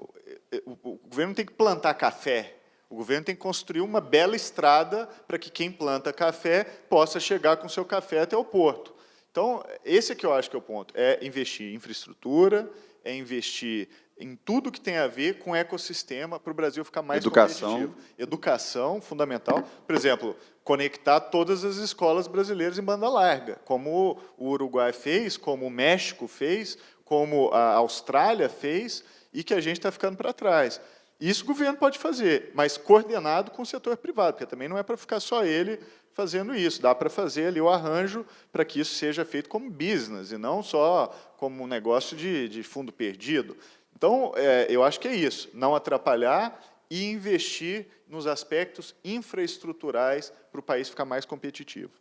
o governo tem que plantar café. O governo tem que construir uma bela estrada para que quem planta café possa chegar com seu café até o porto. Então, esse é que eu acho que é o ponto. É investir em infraestrutura, é investir em tudo que tem a ver com ecossistema para o Brasil ficar mais Educação. competitivo. Educação, fundamental. Por exemplo, conectar todas as escolas brasileiras em banda larga, como o Uruguai fez, como o México fez, como a Austrália fez, e que a gente está ficando para trás. Isso o governo pode fazer, mas coordenado com o setor privado, porque também não é para ficar só ele fazendo isso. Dá para fazer ali o arranjo para que isso seja feito como business, e não só como um negócio de fundo perdido. Então, eu acho que é isso, não atrapalhar e investir nos aspectos infraestruturais para o país ficar mais competitivo.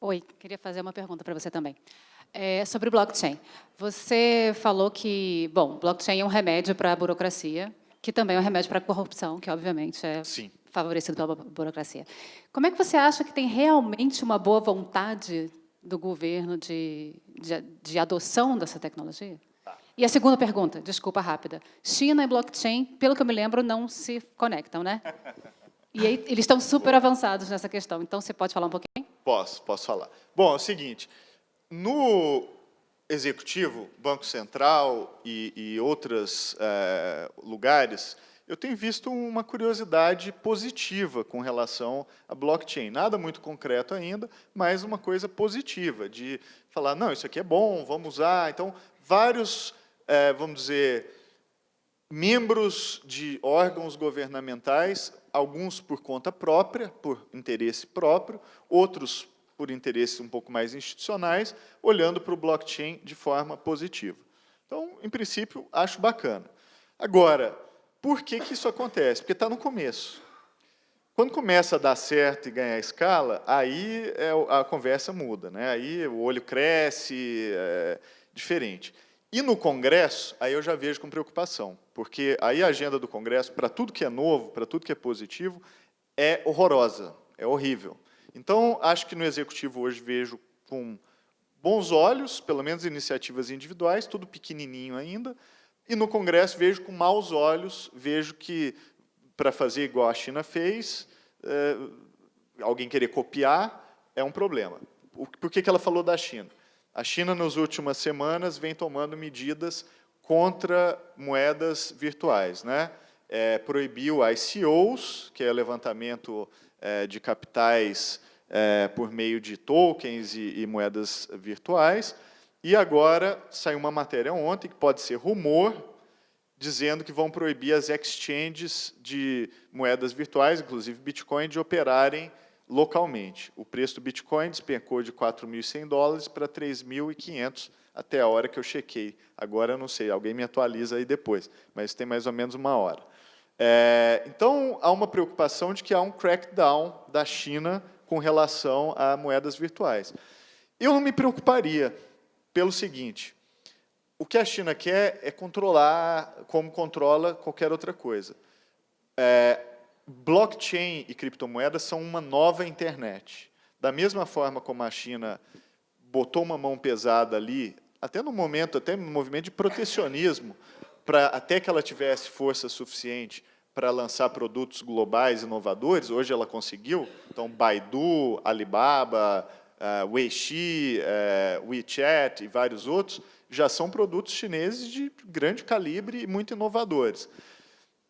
Oi, queria fazer uma pergunta para você também. Sobre blockchain. Você falou que, bom, blockchain é um remédio para a burocracia, que também é um remédio para a corrupção, que obviamente é Sim. favorecido pela burocracia. Como é que você acha que tem realmente uma boa vontade do governo de adoção dessa tecnologia? E a segunda pergunta, desculpa, rápida. China e blockchain, pelo que eu me lembro, não se conectam, né? E aí, eles estão super avançados nessa questão. Então, você pode falar um pouquinho? Posso falar. Bom, é o seguinte, no Executivo, Banco Central e outros lugares, eu tenho visto uma curiosidade positiva com relação à blockchain. Nada muito concreto ainda, mas uma coisa positiva, de falar, não, isso aqui é bom, vamos usar. Então, vários, vamos dizer, membros de órgãos governamentais, alguns por conta própria, por interesse próprio, outros por interesses um pouco mais institucionais, olhando para o blockchain de forma positiva. Então, em princípio, acho bacana. Agora, por que isso acontece? Porque está no começo. Quando começa a dar certo e ganhar escala, aí a conversa muda, né? Aí o olho cresce, é diferente. E no Congresso, aí eu já vejo com preocupação, porque aí a agenda do Congresso, para tudo que é novo, para tudo que é positivo, é horrorosa, é horrível. Então, acho que no Executivo hoje vejo com bons olhos, pelo menos iniciativas individuais, tudo pequenininho ainda, e no Congresso vejo com maus olhos, vejo que, para fazer igual a China fez, alguém querer copiar é um problema. Por que ela falou da China? A China, nas últimas semanas, vem tomando medidas contra moedas virtuais, né? Proibiu ICOs, que é levantamento de capitais por meio de tokens e moedas virtuais, e agora saiu uma matéria ontem, que pode ser rumor, dizendo que vão proibir as exchanges de moedas virtuais, inclusive Bitcoin, de operarem localmente. O preço do Bitcoin despencou de $4.100 para 3.500 até a hora que eu chequei. Agora eu não sei, alguém me atualiza aí depois, mas tem mais ou menos uma hora. Então, há uma preocupação de que há um crackdown da China com relação a moedas virtuais. Eu não me preocuparia pelo seguinte, o que a China quer é controlar como controla qualquer outra coisa. Blockchain e criptomoedas são uma nova internet. Da mesma forma como a China botou uma mão pesada ali, até no movimento de protecionismo, até que ela tivesse força suficiente para lançar produtos globais inovadores, hoje ela conseguiu, então Baidu, Alibaba, Weishi, WeChat e vários outros, já são produtos chineses de grande calibre e muito inovadores.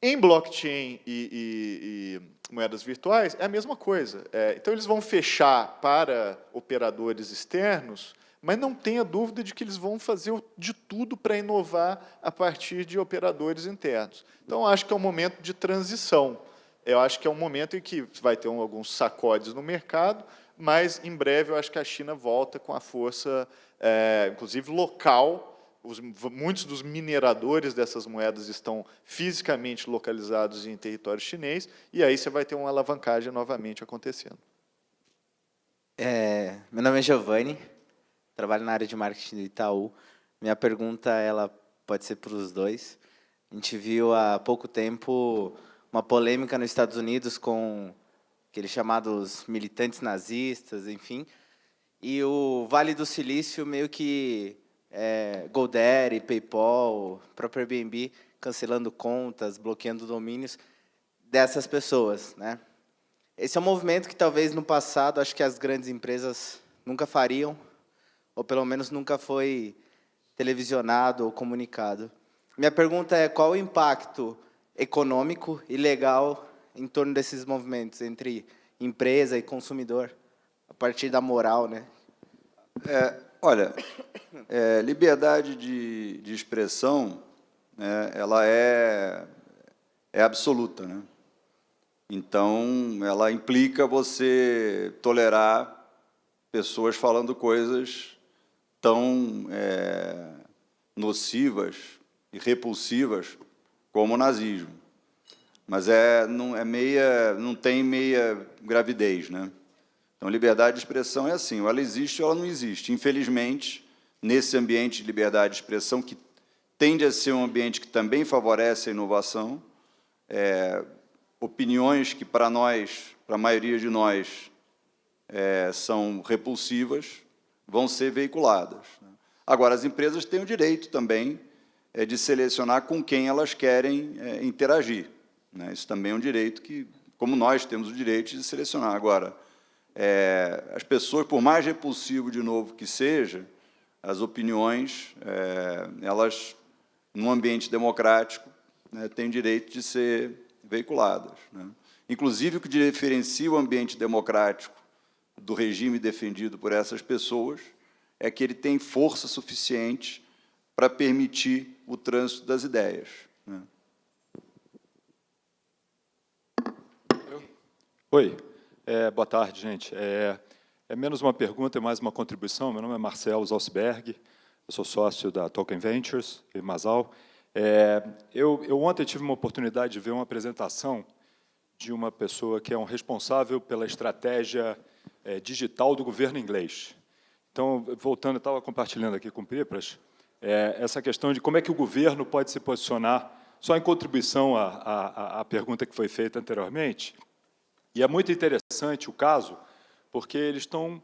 Em blockchain e moedas virtuais, é a mesma coisa. Então, eles vão fechar para operadores externos, mas não tenha dúvida de que eles vão fazer de tudo para inovar a partir de operadores internos. Então, acho que é um momento de transição. Eu acho que é um momento em que vai ter alguns sacodes no mercado, mas, em breve, eu acho que a China volta com a força, inclusive, local. Muitos dos mineradores dessas moedas estão fisicamente localizados em território chinês, e aí você vai ter uma alavancagem novamente acontecendo. Meu nome é Giovanni, trabalho na área de marketing do Itaú. Minha pergunta ela pode ser para os dois. A gente viu há pouco tempo uma polêmica nos Estados Unidos com aqueles chamados militantes nazistas, enfim, e o Vale do Silício meio que GoDaddy, PayPal, próprio Airbnb cancelando contas, bloqueando domínios dessas pessoas, né? Esse é um movimento que talvez no passado acho que as grandes empresas nunca fariam, ou pelo menos nunca foi televisionado ou comunicado. Minha pergunta é qual o impacto econômico e legal em torno desses movimentos entre empresa e consumidor, a partir da moral, né? Olha, liberdade de expressão, né, ela é absoluta, né? Então, ela implica você tolerar pessoas falando coisas tão nocivas e repulsivas como o nazismo. Mas não tem meia gravidez, né? Então, liberdade de expressão é assim, ou ela existe ou ela não existe. Infelizmente, nesse ambiente de liberdade de expressão, que tende a ser um ambiente que também favorece a inovação, opiniões que, para nós, para a maioria de nós, são repulsivas, vão ser veiculadas. Agora, as empresas têm o direito também de selecionar com quem elas querem interagir, né? Isso também é um direito que, como nós temos o direito de selecionar. Agora, as pessoas, por mais repulsivo, de novo, que seja, as opiniões, elas, num ambiente democrático, né, têm direito de ser veiculadas, né? Inclusive, o que diferencia o ambiente democrático do regime defendido por essas pessoas é que ele tem força suficiente para permitir o trânsito das ideias, né? Oi, boa tarde, gente. É menos uma pergunta e mais uma contribuição. Meu nome é Marcelo Zalsberg, eu sou sócio da Token Ventures, em Masal. Eu ontem tive uma oportunidade de ver uma apresentação de uma pessoa que é um responsável pela estratégia digital do governo inglês. Então, voltando, eu estava compartilhando aqui com o Pripras, essa questão de como é que o governo pode se posicionar, só em contribuição à pergunta que foi feita anteriormente. E é muito interessante o caso, porque eles estão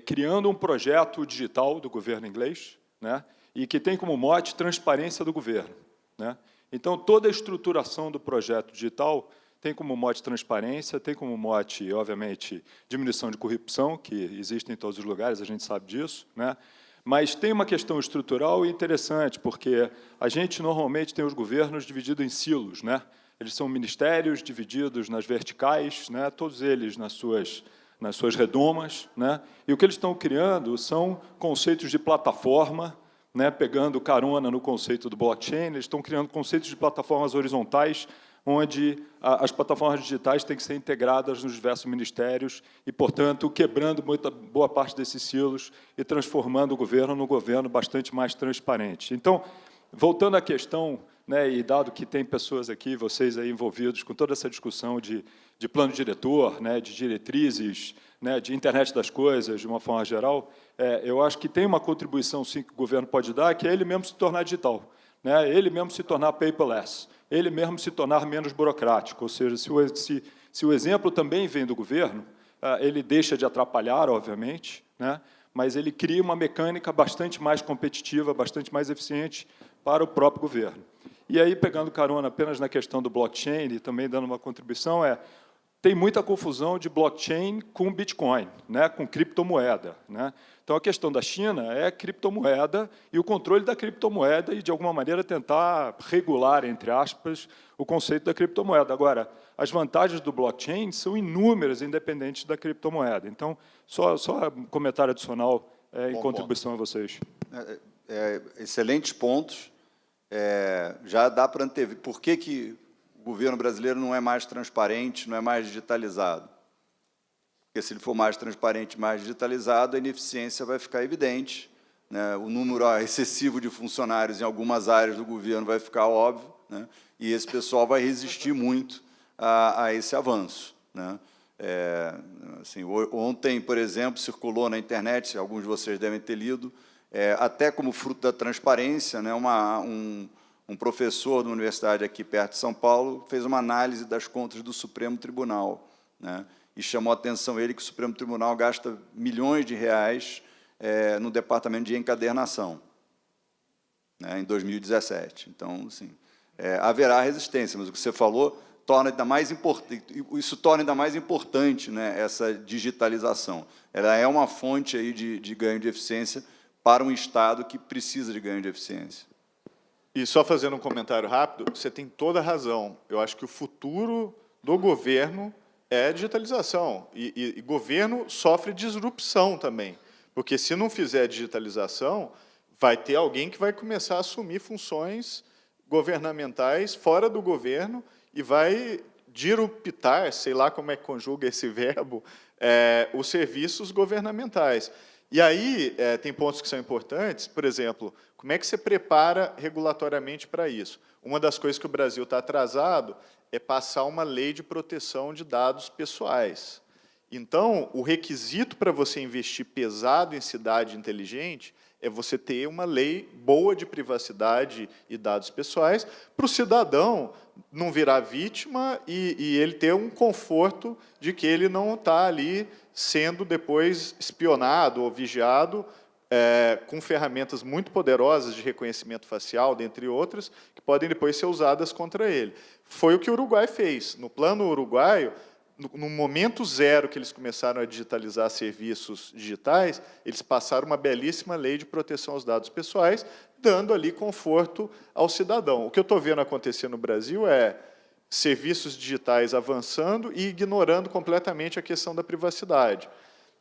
criando um projeto digital do governo inglês, né, e que tem como mote transparência do governo, né? Então, toda a estruturação do projeto digital tem como mote transparência, tem como mote, obviamente, diminuição de corrupção, que existe em todos os lugares, a gente sabe disso, né? Mas tem uma questão estrutural interessante, porque a gente normalmente tem os governos divididos em silos, né? Eles são ministérios divididos nas verticais, né? Todos eles nas suas redomas, né? E o que eles estão criando são conceitos de plataforma, né? Pegando carona no conceito do blockchain, eles estão criando conceitos de plataformas horizontais, onde as plataformas digitais têm que ser integradas nos diversos ministérios e, portanto, quebrando boa parte desses silos e transformando o governo num governo bastante mais transparente. Então, voltando à questão, né, e dado que tem pessoas aqui, vocês aí envolvidos com toda essa discussão de plano diretor, né, de diretrizes, né, de internet das coisas, de uma forma geral, eu acho que tem uma contribuição, sim, que o governo pode dar, que é ele mesmo se tornar digital, né, ele mesmo se tornar paperless, ele mesmo se tornar menos burocrático, ou seja, se o exemplo também vem do governo, ele deixa de atrapalhar, obviamente, né, mas ele cria uma mecânica bastante mais competitiva, bastante mais eficiente para o próprio governo. E aí, pegando carona apenas na questão do blockchain e também dando uma contribuição, tem muita confusão de blockchain com Bitcoin, né, com criptomoeda, né? Então, a questão da China é criptomoeda e o controle da criptomoeda e, de alguma maneira, tentar regular, entre aspas, o conceito da criptomoeda. Agora, as vantagens do blockchain são inúmeras, independentes da criptomoeda. Então, só um comentário adicional em contribuição a vocês. Excelentes pontos. Já dá para antever. Por que o governo brasileiro não é mais transparente, não é mais digitalizado? Porque, se ele for mais transparente, mais digitalizado, a ineficiência vai ficar evidente, né? O número excessivo de funcionários em algumas áreas do governo vai ficar óbvio, né? E esse pessoal vai resistir muito a esse avanço, né? Assim, ontem, por exemplo, circulou na internet, alguns de vocês devem ter lido, até como fruto da transparência, né, um professor de uma universidade aqui perto de São Paulo fez uma análise das contas do Supremo Tribunal, né, e chamou a atenção ele que o Supremo Tribunal gasta milhões de reais no departamento de encadernação, né, em 2017. Então, assim, haverá resistência, mas o que você falou torna ainda mais importante, isso torna ainda mais importante, né, essa digitalização. Ela é uma fonte aí de ganho de eficiência para um Estado que precisa de ganho de eficiência. E só fazendo um comentário rápido, você tem toda a razão. Eu acho que o futuro do governo é digitalização. E governo sofre disrupção também. Porque, se não fizer digitalização, vai ter alguém que vai começar a assumir funções governamentais fora do governo e vai disruptar, sei lá como é que conjuga esse verbo, os serviços governamentais. E aí, tem pontos que são importantes, por exemplo, como é que você prepara regulatoriamente para isso? Uma das coisas que o Brasil está atrasado é passar uma lei de proteção de dados pessoais. Então, o requisito para você investir pesado em cidade inteligente é você ter uma lei boa de privacidade e dados pessoais para o cidadão não virar vítima e ele ter um conforto de que ele não está ali sendo depois espionado ou vigiado com ferramentas muito poderosas de reconhecimento facial, dentre outras, que podem depois ser usadas contra ele. Foi o que o Uruguai fez. No plano uruguaio, no momento zero que eles começaram a digitalizar serviços digitais, eles passaram uma belíssima lei de proteção aos dados pessoais, dando ali conforto ao cidadão. O que eu estou vendo acontecer no Brasil é serviços digitais avançando e ignorando completamente a questão da privacidade.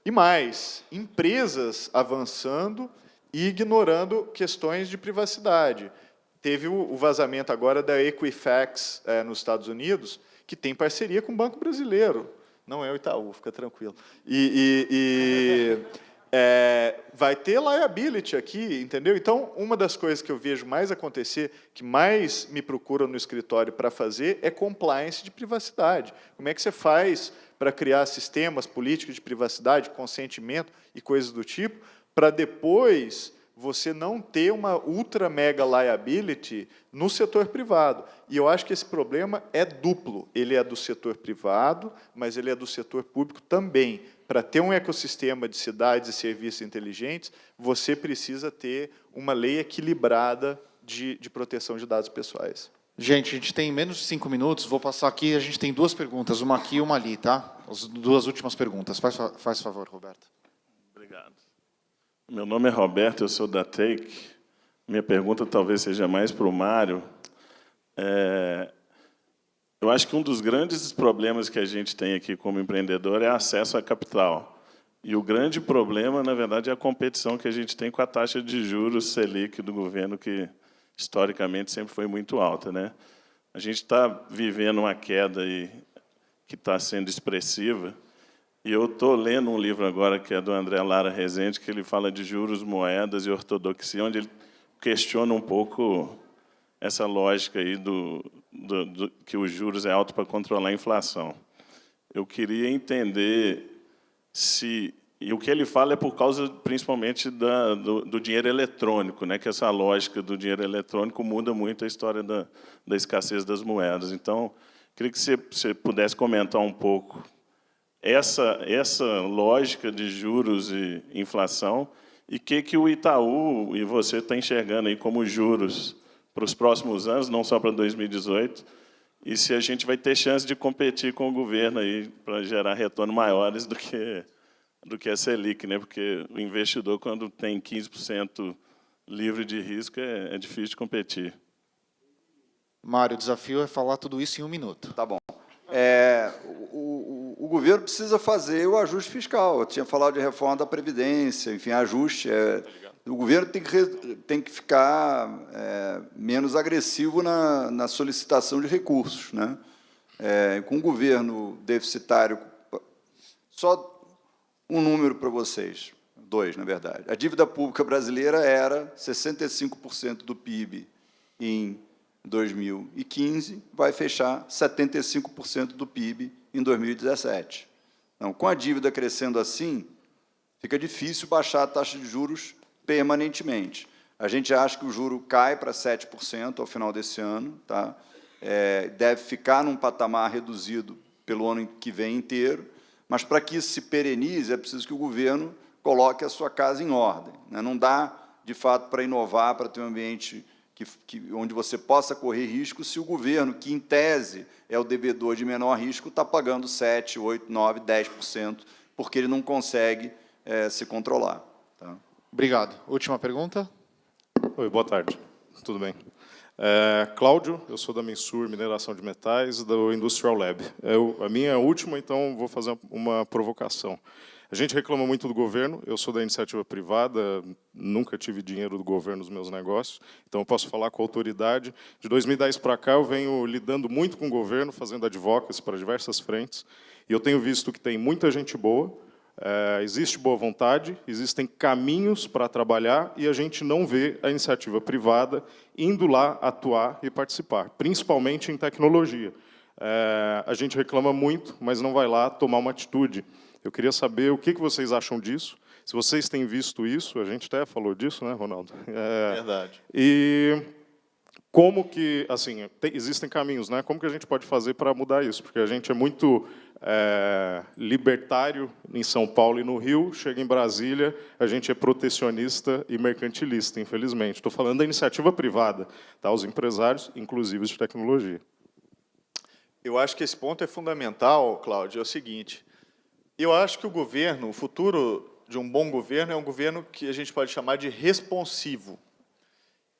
E mais, empresas avançando e ignorando questões de privacidade. Teve o vazamento agora da Equifax nos Estados Unidos, que tem parceria com o Banco Brasileiro. Não é o Itaú, fica tranquilo. Vai ter liability aqui, entendeu? Então, uma das coisas que eu vejo mais acontecer, que mais me procuram no escritório para fazer, é compliance de privacidade. Como é que você faz para criar sistemas políticos de privacidade, consentimento e coisas do tipo, para depois você não ter uma ultra mega liability no setor privado. E eu acho que esse problema é duplo. Ele é do setor privado, mas ele é do setor público também. Para ter um ecossistema de cidades e serviços inteligentes, você precisa ter uma lei equilibrada de proteção de dados pessoais. Gente, a gente tem menos de 5 minutos, vou passar aqui, a gente tem 2 perguntas, uma aqui e uma ali, tá? As 2 últimas perguntas. Faz favor, Roberto. Obrigado. Meu nome é Roberto, eu sou da Take. Minha pergunta talvez seja mais para o Mário. Eu acho que um dos grandes problemas que a gente tem aqui como empreendedor é acesso a capital. E o grande problema, na verdade, é a competição que a gente tem com a taxa de juros Selic do governo, que historicamente sempre foi muito alta, né? A gente está vivendo uma queda aí que está sendo expressiva. E eu estou lendo um livro agora, que é do André Lara Rezende, que ele fala de juros, moedas e ortodoxia, onde ele questiona um pouco essa lógica aí que os juros é alto para controlar a inflação. Eu queria entender se... E o que ele fala é por causa, principalmente, do dinheiro eletrônico, né? Que essa lógica do dinheiro eletrônico muda muito a história da escassez das moedas. Então, queria que você pudesse comentar um pouco essa lógica de juros e inflação e que o Itaú e você está enxergando aí como juros para os próximos anos, não só para 2018, e se a gente vai ter chance de competir com o governo aí para gerar retornos maiores do que a Selic, né? Porque o investidor, quando tem 15% livre de risco, é difícil de competir. Mário, o desafio é falar tudo isso em 1 minuto. Tá bom. O governo precisa fazer o ajuste fiscal. Eu tinha falado de reforma da Previdência, enfim, ajuste. O governo tem que ficar menos agressivo na solicitação de recursos, né? Com o governo deficitário, só um número para vocês, 2, na verdade. A dívida pública brasileira era 65% do PIB em 2015, vai fechar 75% do PIB em 2017. Então, com a dívida crescendo assim, fica difícil baixar a taxa de juros permanentemente. A gente acha que o juro cai para 7% ao final desse ano, tá? Deve ficar num patamar reduzido pelo ano que vem inteiro, mas, para que isso se perenize, é preciso que o governo coloque a sua casa em ordem, né? Não dá, de fato, para inovar, para ter um ambiente onde você possa correr risco, se o governo, que, em tese, é o devedor de menor risco, está pagando 7%, 8%, 9%, 10%, porque ele não consegue se controlar. Tá? Obrigado. Última pergunta. Oi, boa tarde. Tudo bem? Cláudio, eu sou da Mensur Mineração de Metais, do Industrial Lab. A minha é a última, então vou fazer uma provocação. A gente reclama muito do governo, eu sou da iniciativa privada, nunca tive dinheiro do governo nos meus negócios, então eu posso falar com autoridade. De 2010 para cá, eu venho lidando muito com o governo, fazendo advocacy para diversas frentes, e eu tenho visto que tem muita gente boa, existe boa vontade, existem caminhos para trabalhar, e a gente não vê a iniciativa privada indo lá atuar e participar, principalmente em tecnologia. A gente reclama muito, mas não vai lá tomar uma atitude. Eu queria saber o que vocês acham disso, se vocês têm visto isso, a gente até falou disso, né, Ronaldo? Verdade. E como que, assim, existem caminhos, né? Como que a gente pode fazer para mudar isso? Porque a gente é muito libertário em São Paulo e no Rio, chega em Brasília, a gente é protecionista e mercantilista, infelizmente. Estou falando da iniciativa privada, tá? Os empresários, inclusive de tecnologia. Eu acho que esse ponto é fundamental, Cláudio, é o seguinte: eu acho que o governo, o futuro de um bom governo é um governo que a gente pode chamar de responsivo.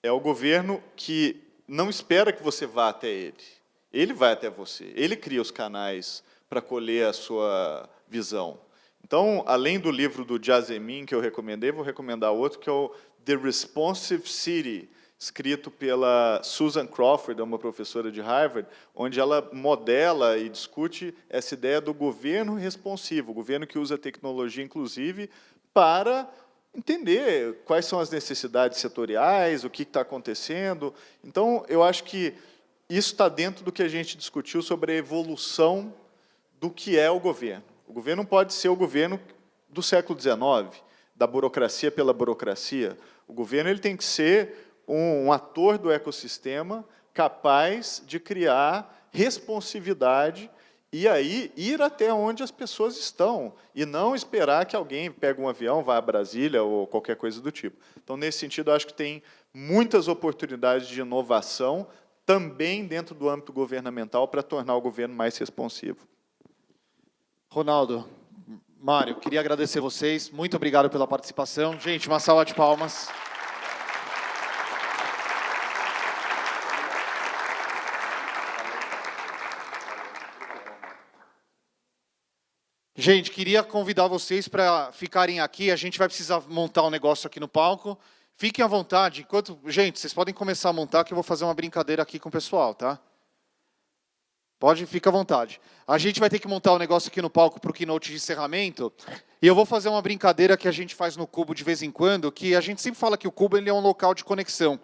É o governo que não espera que você vá até ele. Ele vai até você. Ele cria os canais para colher a sua visão. Então, além do livro do Jazemin, que eu recomendei, vou recomendar outro, que é o The Responsive City, escrito pela Susan Crawford, uma professora de Harvard, onde ela modela e discute essa ideia do governo responsivo, o governo que usa a tecnologia, inclusive, para entender quais são as necessidades setoriais, o que está acontecendo. Então, eu acho que isso está dentro do que a gente discutiu sobre a evolução do que é o governo. O governo não pode ser o governo do século XIX, da burocracia pela burocracia. O governo ele tem que ser um ator do ecossistema capaz de criar responsividade e aí ir até onde as pessoas estão, e não esperar que alguém pegue um avião, vá a Brasília ou qualquer coisa do tipo. Então, nesse sentido, eu acho que tem muitas oportunidades de inovação também dentro do âmbito governamental para tornar o governo mais responsivo. Ronaldo, Mário, queria agradecer vocês. Muito obrigado pela participação. Gente, uma salva de palmas. Gente, queria convidar vocês para ficarem aqui. A gente vai precisar montar um negócio aqui no palco. Fiquem à vontade. Gente, vocês podem começar a montar, que eu vou fazer uma brincadeira aqui com o pessoal, tá? Fica à vontade. A gente vai ter que montar um negócio aqui no palco para o keynote de encerramento. E eu vou fazer uma brincadeira que a gente faz no Cubo de vez em quando, que a gente sempre fala que o Cubo ele é um local de conexão.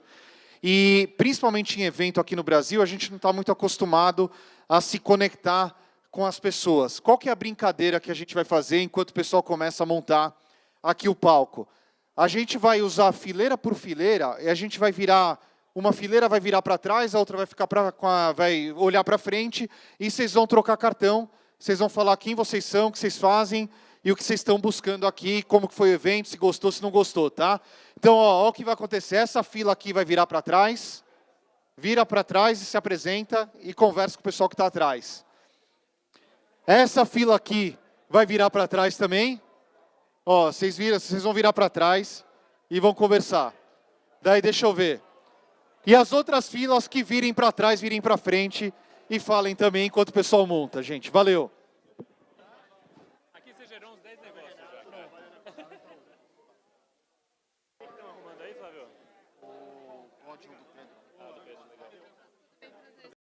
E, principalmente em evento aqui no Brasil, a gente não está muito acostumado a se conectar com as pessoas. Qual que é a brincadeira que a gente vai fazer enquanto o pessoal começa a montar aqui o palco? A gente vai usar fileira por fileira, e a gente vai virar, uma fileira vai virar para trás, a outra vai ficar vai olhar para frente, e vocês vão trocar cartão, vocês vão falar quem vocês são, o que vocês fazem, e o que vocês estão buscando aqui, como que foi o evento, se gostou, se não gostou, tá? Então, ó, o que vai acontecer, essa fila aqui vai virar para trás, vira para trás e se apresenta, e conversa com o pessoal que está atrás. Essa fila aqui vai virar para trás também. Ó, vocês vão virar para trás e vão conversar. Daí, deixa eu ver. E as outras filas que virem para trás, virem para frente e falem também enquanto o pessoal monta, gente. Valeu. Aqui você gerou uns 10 negócios já. O que estão arrumando aí, Flávio? O pódio do